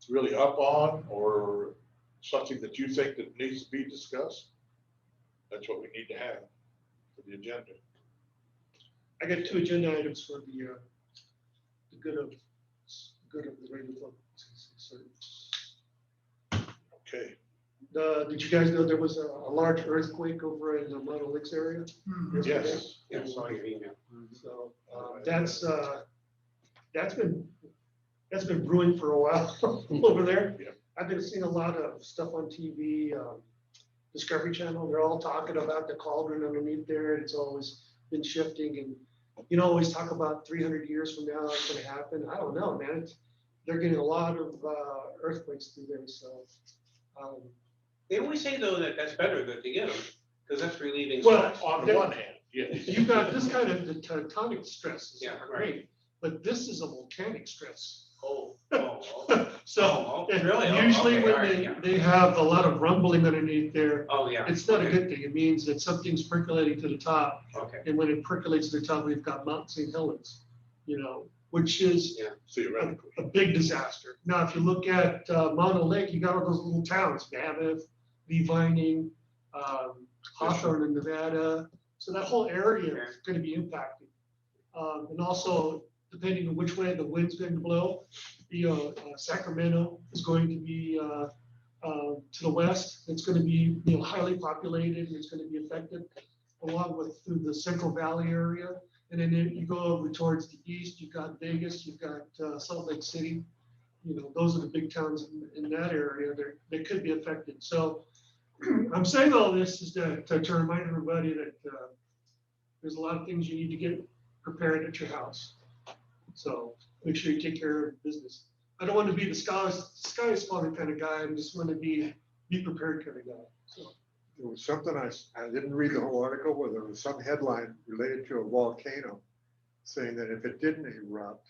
really up on, or something that you think that needs to be discussed, that's what we need to have for the agenda. I got 2 agenda items for the good of the radio club. Okay. Did you guys know there was a large earthquake over in the Mono Lakes area? Mhm. Yes. Yeah, saw your email. So that's been brewing for a while over there. Yeah. I've been seeing a lot of stuff on TV, Discovery Channel. They're all talking about the cauldron underneath there. It's always been shifting, and always talk about 300 years from now it's going to happen. I don't know, man. They're getting a lot of earthquakes through there, so. They always say though that that's better that they get them, because that's relieving Well, stress. On the one hand, yes. You got this kind of the tectonic stress is Yeah, great, but this is a volcanic stress. Oh. So Really? Oh, usually okay, when all right, yeah. they have a lot of rumbling underneath there, Oh, yeah. it's not a Okay. good thing. It means that something's percolating to the top. Okay. And when it percolates to the top, we've got Mount St. Helens, which is Yeah. Theoretically. a big disaster. Now, if you look at Mono Lake, you got all those little towns, Mammoth, Lee Vining, Hawthorne in Nevada. So that whole area is going to be impacted. And also, depending on which way the wind's going to blow, Sacramento is going to be to the west. It's going to be highly populated, and it's going to be affected, along with through the Central Valley area. And then you go over towards the east, you've got Vegas, you've got Salt Lake City. Those are the big towns in that area. They could be affected. So I'm saying all this is to remind everybody that there's a lot of things you need to get prepared at your house. So make sure you take care of business. I don't want to be the sky is falling kind of guy. I just want to be prepared kind of guy. So. There was something I didn't read the whole article, but there was some headline related to a volcano saying that if it didn't erupt,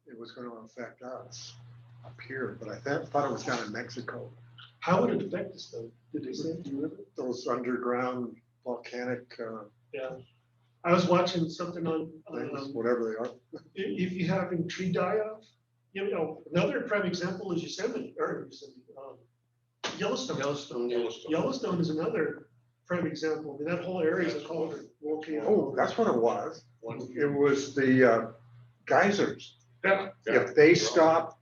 it was going to affect us up here. But I thought it was down in Mexico. How would it affect us though? Did they say? Do you remember? Those underground volcanic Yeah. I was watching something on, things, whatever they are. if you having tree die-off, another prime example is Yellowstone. Yellowstone is another prime example. I mean, that whole area is called a volcano. Oh, that's what it was. It was the geysers. Yeah. If they stopped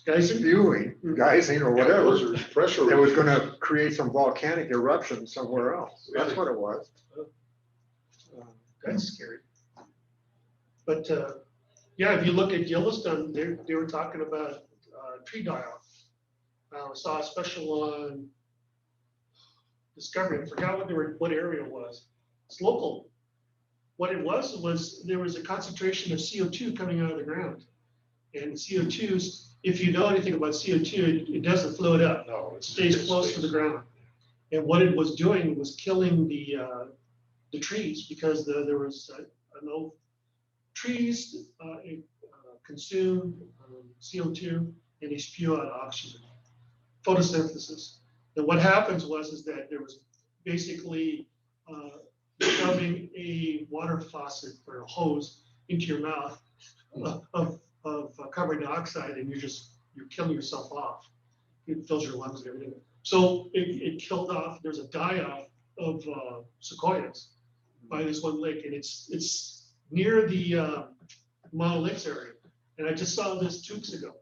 Guys, spewing, geysing or whatever, Those are pressure. it was going to create some volcanic eruption somewhere else. That's what it was. that's scary. But, yeah, if you look at Yellowstone, they were talking about tree die-off. I saw a special on Discovery. I forgot what area it was. It's local. What it was there was a concentration of CO2 coming out of the ground. And CO2, if you know anything about CO2, it doesn't float up. No, It stays close to the ground. And what it was doing was killing the the trees because there was, I know, trees consume CO2 and they spew out oxygen, photosynthesis. And what happens is that there was basically shoving a water faucet or a hose into your mouth of carbon dioxide, and you're killing yourself off. It fills your lungs and everything. So it killed off. There's a die-off of sequoias by this one lake, and it's near the Model Lakes area. And I just saw this 2 weeks ago,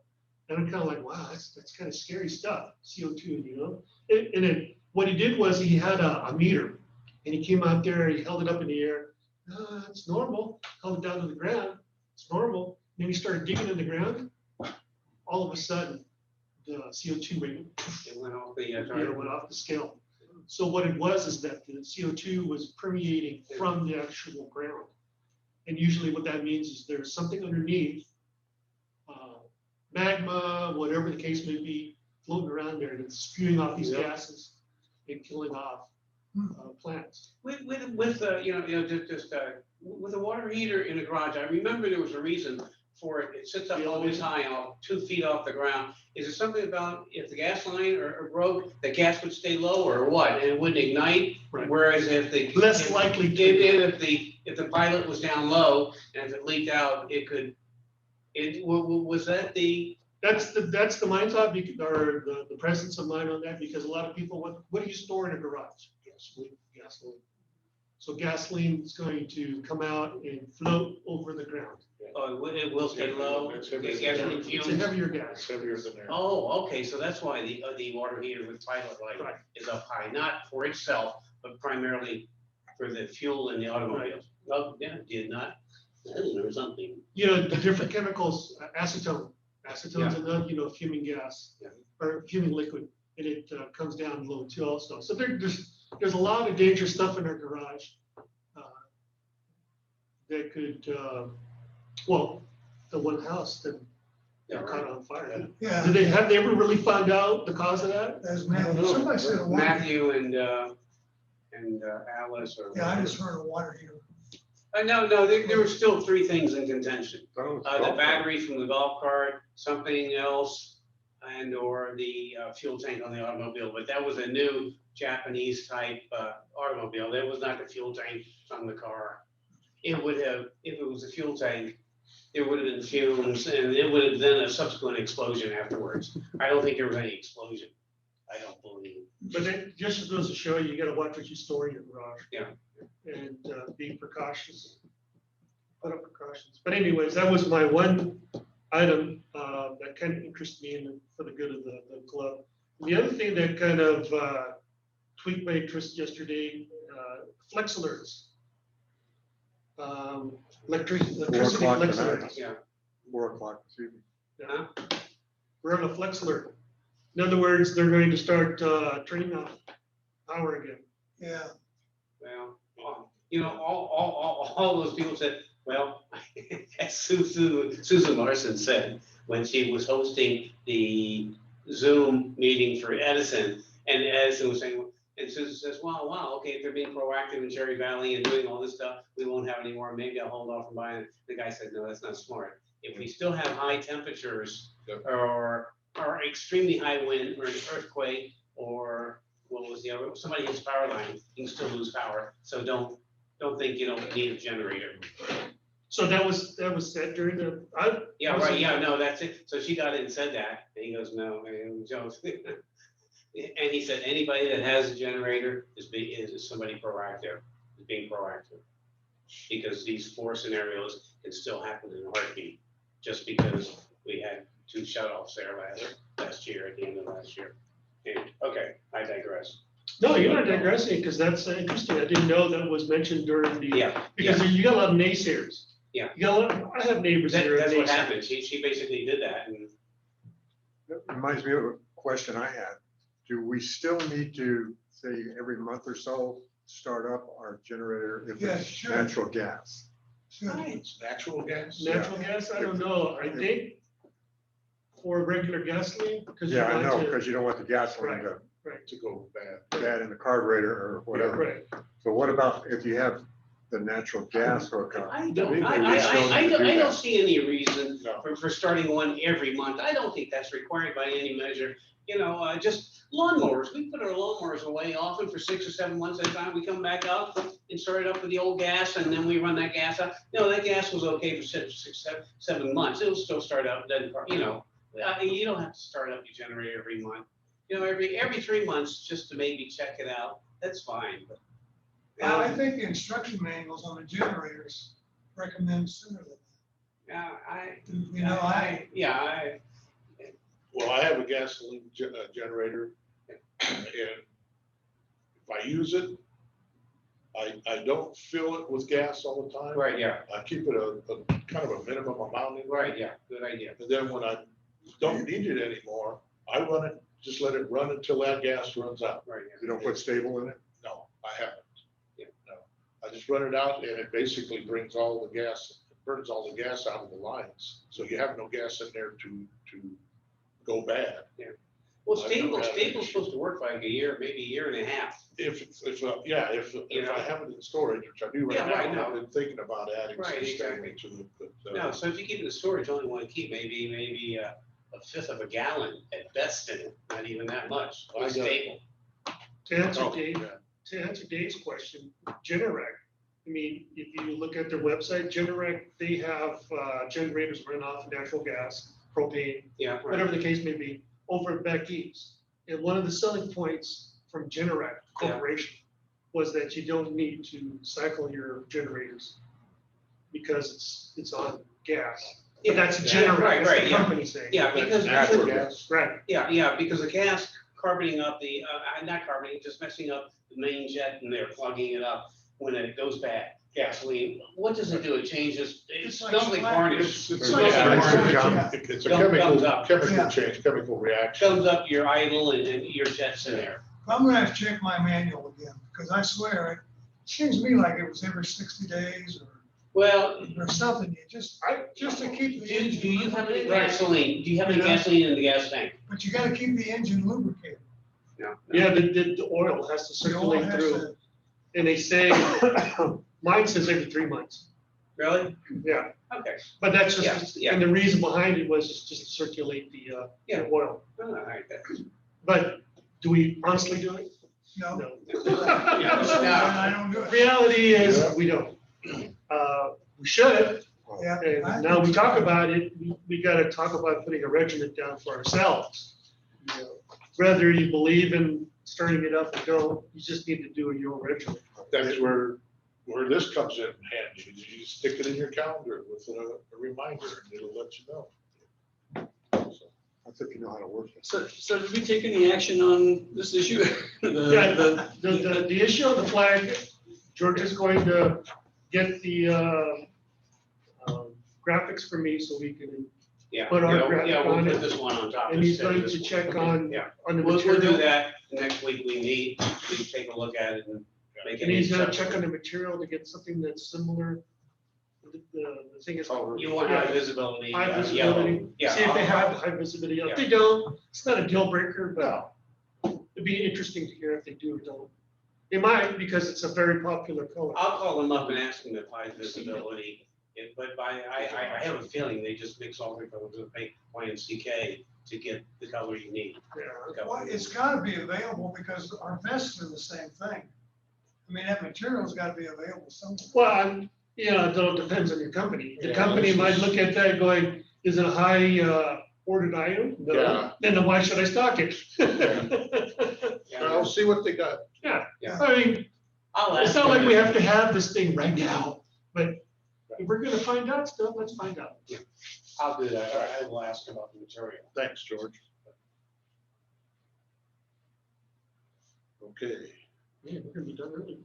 and I'm kind of like, wow, that's kind of scary stuff. CO2, you know. And then what he did was he had a meter, and he came out there, he held it up in the air. It's normal. Held it down to the ground. It's normal. Then he started digging in the ground. All of a sudden, the CO2 rate It went off the, went off the scale. So what it was is that the CO2 was permeating from the actual ground. And usually what that means is there's something underneath, magma, whatever the case may be, floating around there, and it's spewing off these gases and killing off plants. With with a water heater in a garage, I remember there was a reason for it. It sits up always high, 2 feet off the ground. Is it something about if the gas line or broke, the gas would stay low or what? And it wouldn't ignite? Right. Whereas if the Less likely to. if the pilot was down low and if it leaked out, it could. Was that the? That's the mind thought, or the presence of mind on that, because a lot of people, what do you store in a garage? Gasoline. So gasoline is going to come out and float over the ground. Oh, it will stay low. It's heavier than Gasoline that. It's a fumes. heavier It's gas. heavier than air. Oh, okay, so that's why the water heater with pilot light Right. is up high, not for itself, but primarily for the fuel in the automobiles. Oh, yeah, did not. Or something. You know, the different chemicals, acetone. Acetone's another, fuming gas. Yeah. Or fuming liquid, and it comes down low too also. So there's a lot of dangerous stuff in our garage that could, the one house that caught on fire. Yeah, Have they ever really found out the cause of that? that's Matthew. Somebody said a water. Matthew and Alice or. Yeah, I just heard a water heater. No, there were still 3 things in contention. Those The golf battery from the golf cart, something else, and or the fuel tank on the automobile. But that was a new Japanese type automobile. That was not the fuel tank from the car. It would have, if it was a fuel tank, there would have been fumes and it would have been a subsequent explosion afterwards. I don't think there was any explosion. I don't believe. But it just goes to show you gotta watch what you store in your garage. Yeah. And be precautious. Put up precautions. But anyways, that was my one item that kind of interested me for the good of the club. The other thing that kind of tweaked my interest yesterday, flex alerts. Electricity 4 o'clock flex tonight. alerts. Yeah. 4 o'clock this evening. Yeah. We're on a flex alert. In other words, they're going to start turning off power again. Yeah, Well, all those people said, well, as Susan Larson said, when she was hosting the Zoom meeting for Edison, and Edison was saying, and Susan says, wow, okay, if they're being proactive in Cherry Valley and doing all this stuff, we won't have any more, maybe I'll hold off from buying it. The guy said, no, that's not smart. If we still have high temperatures or extremely high wind or an earthquake or what was the other, somebody hits power line, you can still lose power. So don't think you don't need a generator. So that was said during the. Yeah, right, yeah, no, that's it. So she got in and said that, and he goes, no, and Joe. And he said, anybody that has a generator is somebody proactive, is being proactive. Because these 4 scenarios can still happen in a heartbeat, just because we had 2 shut-offs there last year, at the end of last year. Okay, I digress. No, you're not digressing, because that's interesting. I didn't know that was mentioned during the. Yeah, Because you got a lot of naysayers. Yeah. You got I have neighbors that are. That's what naysayers. happened. She basically did that, and That reminds me of a question I had. Do we still need to, say, every month or so, start up our generator if Yes, it's sure. natural gas? sure. It's natural gas. Natural gas, I don't know. I think for regular gasoline, because. Yeah, I know, because you don't want the gasoline to to go bad. bad in the carburetor or whatever. Right. So what about if you have the natural gas hookup? I Maybe don't, we still need to do I don't that. see any reason No. for starting one every month. I don't think that's required by any measure. You know, just lawnmowers, we put our lawnmowers away often for 6 or 7 months at a time. We come back out and start it up with the old gas, and then we run that gas out. You know, that gas was okay for 7 months. It'll still start up, then, you know, you don't have to start up your generator every month. You know, every 3 months, just to maybe check it out, that's fine, but. I think the instruction manuals on the generators recommend sooner than Yeah, that. You know, I, Well, I have a gasoline generator, and if I use it, I don't fill it with gas all the time. right, yeah, I keep it a kind of a minimum amount in. right, yeah, good idea. And then when I don't need it anymore, I run it, just let it run until that gas runs out. Right, You don't put stable in it? No, I haven't. Yeah. No, I just run it out and it basically brings all the gas, burns all the gas out of the lines. So you have no gas in there to go bad. Well, I've never had an stable's issue. supposed to work like a year, maybe a year and a half. If You know? I have it in storage, which I do right Yeah, right, now, no. I've been thinking about adding some Right, stable exactly. to it, but. No, so if you keep it in storage, only want to keep maybe a fifth of a gallon at best in it, not even that much, I got- stable. To answer Oh, Dave, yeah. to answer Dave's question, Generac, I mean, if you look at their website, Generac, they have generators run off natural gas, propane, Yeah, right. whatever the case may be, over at Becky's. And one of the selling points from Generac Yeah. Corporation was that you don't need to cycle your generators because it's on gas. Yeah, But that's yeah, Generac, right, that's right, the yeah. company saying. Yeah, because, Natural gas. Right, yeah, because the gas carboning up the, not carboning, just messing up the main jet and they're plugging it up when it goes bad. Gasoline, what does it do? It changes, it It's like smells like slag. varnish. It's like Yeah. it's a Thumbs chemical, up. chemical Yeah. change, chemical reaction. Comes up your idle and your jet's in there. I'm gonna have to check my manual again, because I swear, it seems to me like it was every 60 days Well, or something, just to keep the do engine. you have any lubricated. gasoline? Do you have any Yeah. gasoline in the gas tank? But you gotta keep the engine lubricated. No. yeah, the oil has to The oil circulate has through, to- and they say, mine says every 3 months. Really? Yeah, Okay. but that's Yeah, just, yeah. and the reason behind it was just to circulate the Yeah. oil. All right. But do we honestly do it? No. No. Yeah. I don't do it. Reality is, we don't. We should, Yeah. and now we talk about it, we gotta talk about putting a regiment down for ourselves. You know, whether you believe in starting it up or don't, you just need to do your own regiment. That's where this comes in handy. You stick it in your calendar with a reminder and it'll let you know. So, That's if you know how to work it. So did we take any action on this issue? Yeah, the issue of the flag, George is going to get the graphics for me so we can, Yeah, Put our yeah, graphic yeah, we'll on put it. this one on top. and he's instead of going this to one. check Okay, on, Yeah, on the we'll do material. that. Next week we meet, we take a look at it and make it. And he's gonna check on the material to get something that's similar. The thing is. You want high visibility. High yellow. visibility, Yeah. see if they I'll- have high visibility. If Yeah. they don't, it's not a deal breaker, but it'd be interesting to hear if they do or don't. They might, because it's a very popular color. I'll call them up and ask them if high visibility, but I have a feeling they just mix all the colors of paint, Y and CK to get the color you need. Yeah. The color Well, you it's need. gotta be available because our vests are the same thing. I mean, that material's gotta be available somewhere. Well, yeah, it all depends on your company. The Yeah, company this might is- look at that going, is it a high ordered item? No. Yeah. Then why should I stock it? Yeah, I'll see what they got. Yeah, Yeah. I mean, I'll it's ask not them like we if- have to have this thing right now, but if we're gonna find out stuff, let's find out. I'll do that. I will ask about the material. Thanks, George. Okay. Man, we're gonna be done early.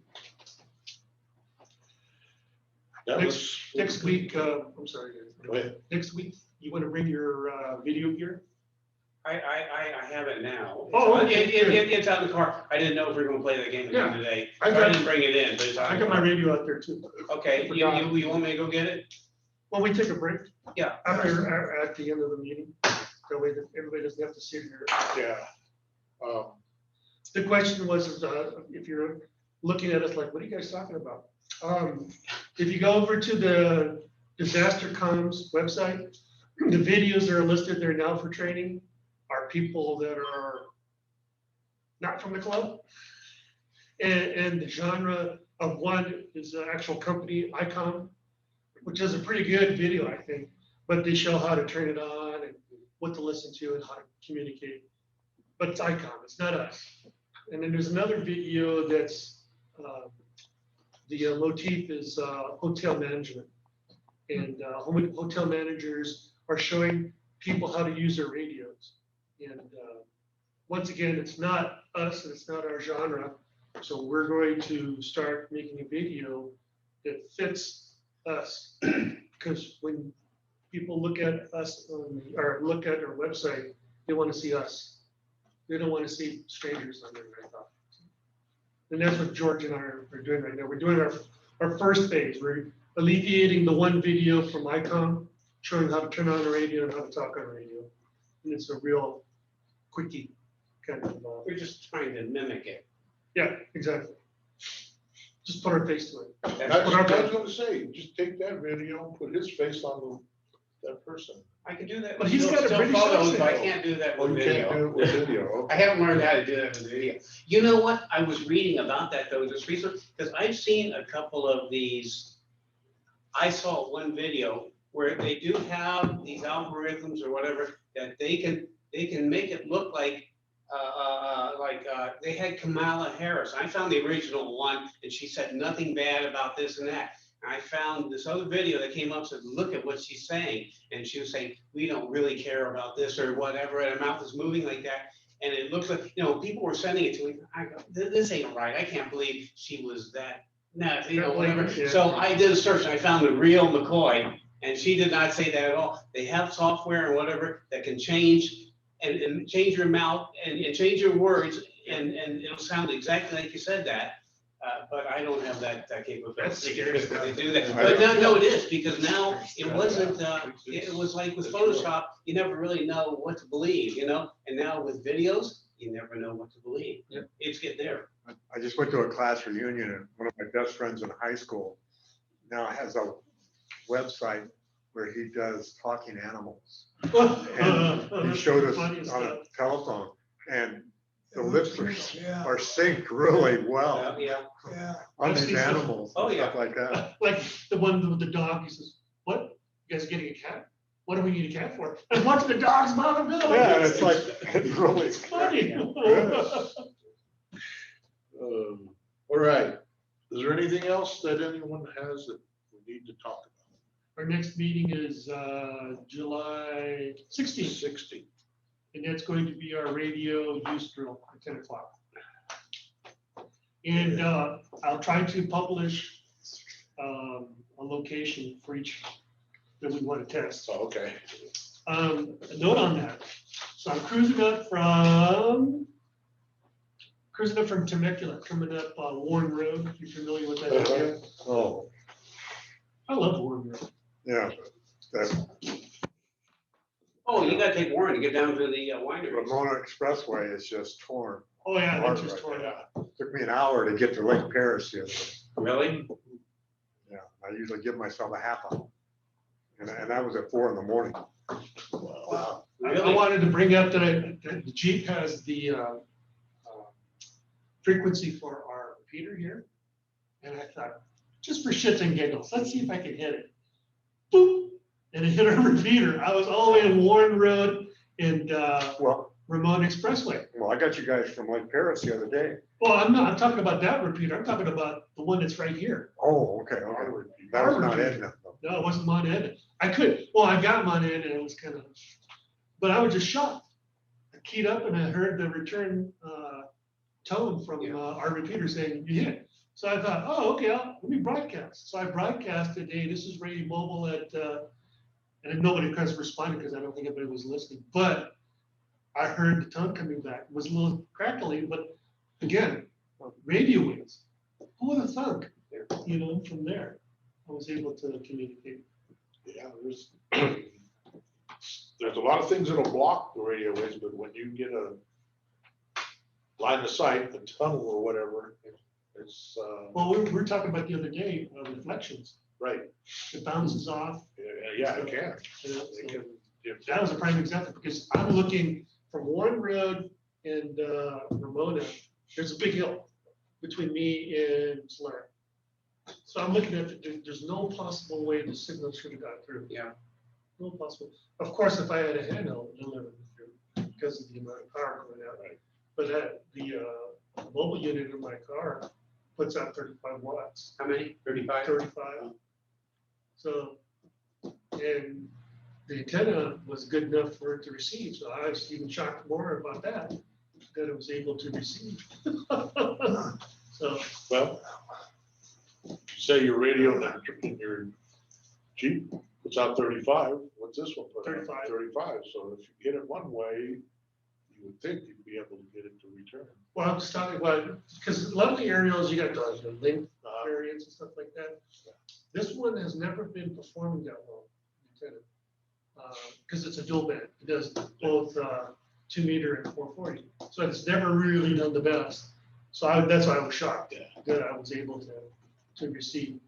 That Next- was- Next week, I'm sorry, Go ahead. next week, you wanna bring your video gear? I have it now. Oh, It's- okay, It's out in the car. I didn't know if we were gonna play that game again Yeah. today. I So I got- didn't bring it in, but it's out I in the got my car. radio out there too. Okay, you want me to go get it? Well, we take a break Yeah. after, at the end of the meeting, that way that everybody doesn't have to sit here. Yeah. The question was, if you're looking at us like, what are you guys talking about? If you go over to the disaster comms website, the videos that are listed there now for training are people that are not from the club. And the genre of one is the actual company, Icon, which is a pretty good video, I think. But they show how to turn it on and what to listen to and how to communicate. But it's Icon, it's not us. And then there's another video that's, the motif is hotel management. And hotel managers are showing people how to use their radios. And once again, it's not us, and it's not our genre. So we're going to start making a video that fits us. Because when people look at us or look at our website, they want to see us. They don't want to see strangers on there, I thought. And that's what George and I are doing right now. We're doing our first phase. We're alleviating the one video from ICOM, showing how to turn on the radio and how to talk on the radio. And it's a real quickie kind of. We're just trying to mimic it. Yeah, exactly. Just put our face to it. That's what I was gonna say, just take that video and put his face on that person. I can do that. But with he's got a still British photos, but I accent. can't do that Oh, with you can't do video. it with video, I okay. haven't learned how to do that with video. You know what? I was reading about that though, just recently, because I've seen a couple of these. I saw one video where they do have these algorithms or whatever that they can make it look like they had Kamala Harris. I found the original one and she said nothing bad about this and that. And I found this other video that came up, said, look at what she's saying. And she was saying, we don't really care about this or whatever. And her mouth is moving like that. And it looks like, people were sending it to me. I go, this ain't right. I can't believe she was that, whatever. Yeah. So I did a search and I found the real McCoy. And she did not say that at all. They have software and whatever that can change and change your mouth and change your words and it'll sound exactly like you said that. But I don't have that capability. That's scary stuff. They do that. But no, it is, because now it wasn't, it was like with Photoshop, you never really know what to believe, And now with videos, you never know what to believe. Yep. It's get there. I just went to a class reunion and one of my best friends in high school now has a website where he does talking animals. And he showed us Funny on a stuff. telephone and the lips Yeah. are synced really well Yeah. Yeah. on I've these seen some- animals Oh, and yeah. stuff like that. Like the one with the dog, he says, what? You guys getting a cat? What do we need a cat for? And watch the dog's mouth and go. Yeah, and it's like, it's really. It's funny. Good. All right, is there anything else that anyone has that we need to talk about? Our next meeting is July 16th, 60. and that's going to be our radio use drill at 10 o'clock. And I'll try to publish a location for each that we want to test. Oh, okay. A note on that. So I'm cruising up from Temecula, coming up Warren Road. If you're familiar with that area. Oh, I love Warren Road. yeah. That Oh, you gotta take Warren to get down to the winery. Ramona Expressway is just torn. Oh, yeah, that's Hard just right torn up. Took me an hour to get to Lake Paris the other day. Really? Yeah, I usually give myself a half hour. And that was at 4 a.m. Wow. I Really? wanted to bring up that the Jeep has the frequency for our repeater here. And I thought, just for shits and giggles, let's see if I can hit it. Boop, and it hit our repeater. I was all the way in Warren Road and Well, Ramon Expressway. I got you guys from Lake Paris the other day. Well, I'm talking about that repeater. I'm talking about the one that's right here. Oh, okay. That was not Edna. though. No, it wasn't Mount Ed. I got Mount Ed and it was kind of, but I was just shocked. I keyed up and I heard the return tone from our repeater saying, you hit. So I thought, oh, okay, let me broadcast. So I broadcasted, hey, this is Radio Mobile at, and nobody kind of responded because I don't think anybody was listening. But I heard the tone coming back. It was a little crackly, but again, radio waves. Who would have thunk? From there, I was able to communicate. Yeah, there's a lot of things that'll block the radio waves, but when you get line of sight, the tunnel or whatever, it's, Well, we were talking about the other day, reflections, right, it bounces off. yeah, it can. you know, It so can- if- That was a prime example, because I'm looking from Warren Road and Ramona, there's a big hill between me and Solera. So I'm looking at, there's no possible way the signal should have got through. Yeah. No possible. Of course, if I had a handheld, it'll never go through because of the amount of power going out. Right. But the mobile unit in my car puts out 35 watts, How many? 35? 35. So, and the antenna was good enough for it to receive, so I was even shocked more about that, that it was able to receive. So, Well, say your radio in your Jeep puts out 35, what's this one put out? 35. 35, so if you get it one way, you would think you'd be able to get it to return. well, I'm just talking about, because a lot of the aerials, you got the link variants and stuff like that. This one has never been performing that well, antenna. Because it's a dual band, it does both 2 meter and 440, so it's never really done the best. So that's why I was shocked that I was able to receive.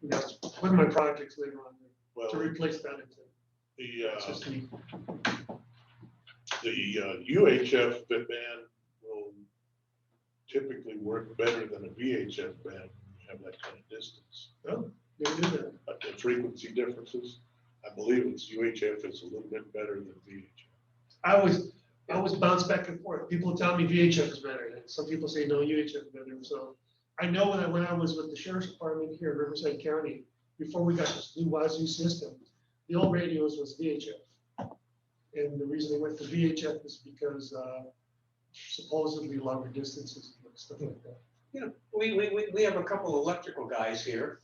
That's one of my projects later on, Well, to replace that antenna. It's the, just neat. the UHF band will typically work better than a VHF band when you have that kind of distance. Oh, never knew that. But the frequency differences, I believe it's UHF is a little bit better than VHF. I always bounce back and forth. People tell me VHF is better, and some people say no, UHF is better. So I know when I was with the sheriff's department here in Riverside County, before we got this new Wazoo system, the old radios was VHF. And the reason they went to VHF is because supposedly longer distances and stuff like that. Yeah, we have a couple electrical guys here,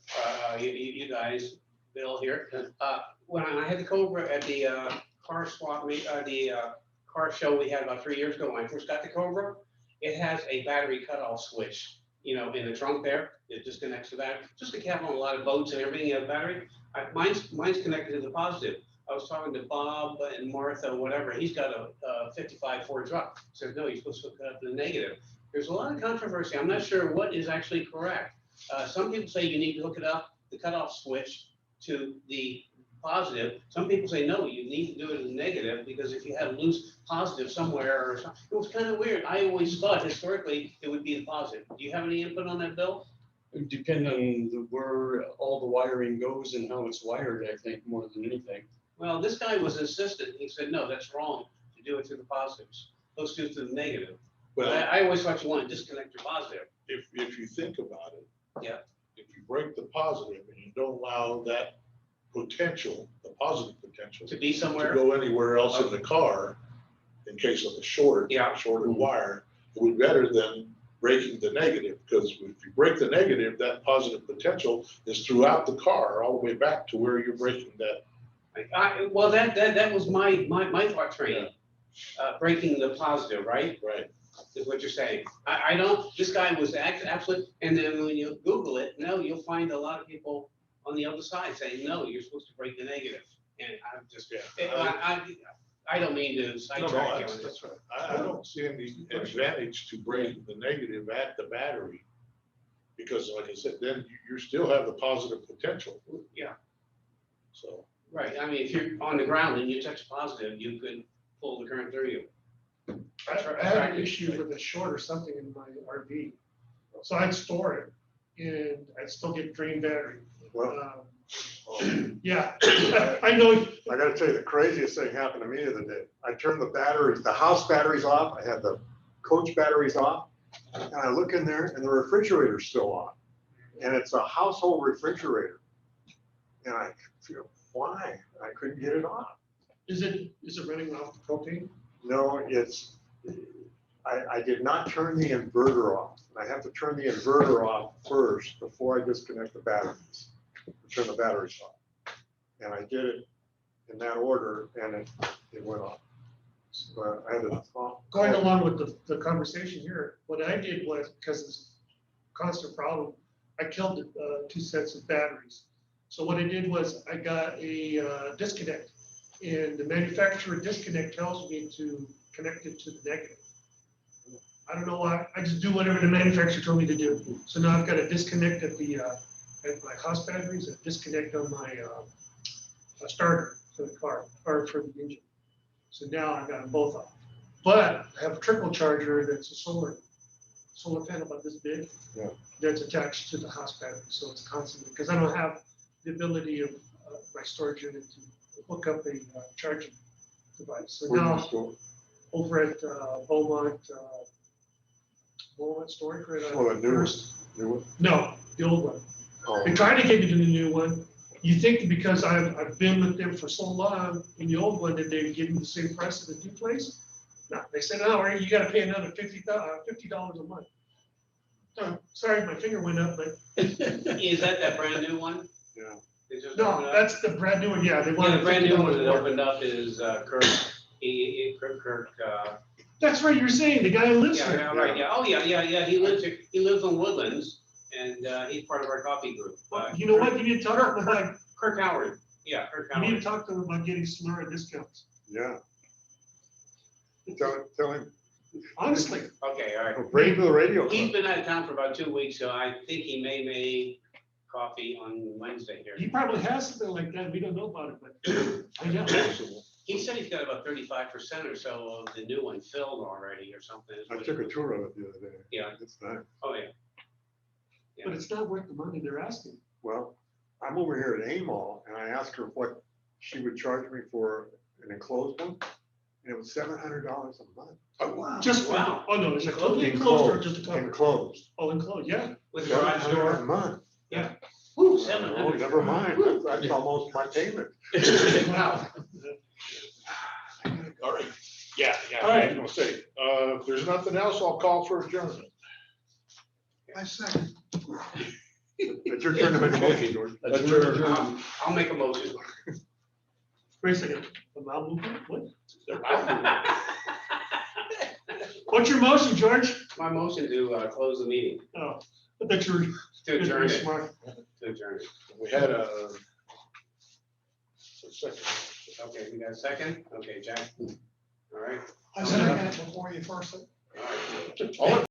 you guys, Bill here. When I had the Cobra at the car swap, the car show we had about 3 years ago, when I first got the Cobra, it has a battery cutoff switch, in the trunk there. It disconnects to that, just like have on a lot of boats and everything, you have battery. Mine's connected to the positive. I was talking to Bob and Martha, whatever, he's got a 55 Ford truck. Said, no, you're supposed to hook it up to the negative. There's a lot of controversy. I'm not sure what is actually correct. Some people say you need to hook it up, the cutoff switch, to the positive. Some people say, no, you need to do it in negative, because if you had a loose positive somewhere or something, it was kind of weird. I always thought historically it would be the positive. Do you have any input on that, Bill? It depend on where all the wiring goes and how it's wired, I think, more than anything. Well, this guy was insistent. He said, no, that's wrong to do it to the positives. Let's do it to the negative. But Well, I always thought you want to disconnect your positive. if you think about it. Yeah. If you break the positive and you don't allow that potential, the positive potential, To be to somewhere. go anywhere else in the car, in case of a short, Yeah. shorted wire, it would be better than breaking the negative, because if you break the negative, that positive potential is throughout the car, all the way back to where you're breaking that. Well, that was my thought train. Breaking the positive, right? Right. Is what you're saying. I don't, this guy was absolute, and then when you Google it, no, you'll find a lot of people on the other side saying, no, you're supposed to break the negative. And I'm just, I don't mean to No, sidetrack you on that's this. right. I don't see any advantage to breaking the negative at the battery. Because like I said, then you still have the positive potential, Yeah, so. right. I mean, if you're on the ground and you touch positive, you could pull the current through you. I had an issue with a short or something in my RV. So I'd store it and I'd still get drained battery. Well, Yeah, I know. I gotta tell you, the craziest thing happened to me the other day. I turned the batteries, the house batteries off, I had the coach batteries off, and I look in there and the refrigerator's still on. And it's a household refrigerator. And I feel, why? I couldn't get it off. Is it running off the propane? No, I did not turn the inverter off. I have to turn the inverter off first before I disconnect the batteries, turn the batteries off. And I did it in that order, and it went off. But I had to. Going along with the conversation here, what I did was, because it's a constant problem, I killed 2 sets of batteries. So what I did was I got a disconnect, and the manufacturer disconnect tells me to connect it to the negative. I don't know why, I just do whatever the manufacturer told me to do. So now I've got a disconnect at my house batteries, a disconnect on my, starter for the car, or for the engine. So now I've got them both off. But I have a trickle charger that's a solar panel about this big. Yeah. That's attached to the house battery, so it's constantly, because I don't have the ability of my storage unit to hook up a charging device. So Where do you now, store? over at Beaumont Storage, right Oh, on the new one. First. New one? No, the old one. Oh, They tried to get me to the new one. You think because I've been with them for so long in the old one that they'd give me the same price as the new place? No, they said, no, you gotta pay another $50 a month. Oh, sorry, my finger went up, but Is that brand new one? yeah. They just no, opened up? that's the brand new one. Yeah, they Yeah, wanted the brand new one that $50 more. opened up is Kirk, That's right, you're saying, the guy who lives yeah, there. yeah, right, yeah, oh, yeah, he lives in Woodlands, and he's part of our coffee group. You know what, you need to talk to him about, Kirk Howard, yeah, Kirk you need to Howard. talk to him about getting Slurra discounts. Yeah. Tell him, Honestly, Okay, all right. bring him to the radio. He's club. been out of town for about 2 weeks, so I think he may make coffee on Wednesday here. he probably has something like that, we don't know about it, but I know. He said he's got about 35% or so of the new one filled already or something. is I what took he- a tour of it the other day. Yeah. It's nice. Oh, yeah. But it's not worth the money they're asking. Well, I'm over here at A-Mall and I asked her what she would charge me for an enclosed one. And it was $700 a month. Oh, wow. Just, Wow. oh no, is it totally enclosed or just a cover? Enclosed. Oh, enclosed, yeah. With garage $700 a door. month. Woo, Oh, 700. never mind. That's almost my payment. Wow. All right, yeah, All right. I was gonna say, if there's nothing else, I'll call for adjournment. I second. It's your turn to make a motion, George. I'll make a motion. Wait a second, the mouth movement, what? What's your motion, George? My motion to close the meeting, Oh, I bet you were. to adjourn it, Smart. to adjourn it. We had a second. Okay, we got a second? Okay, Jack. All right. I second it before you first. All right. All in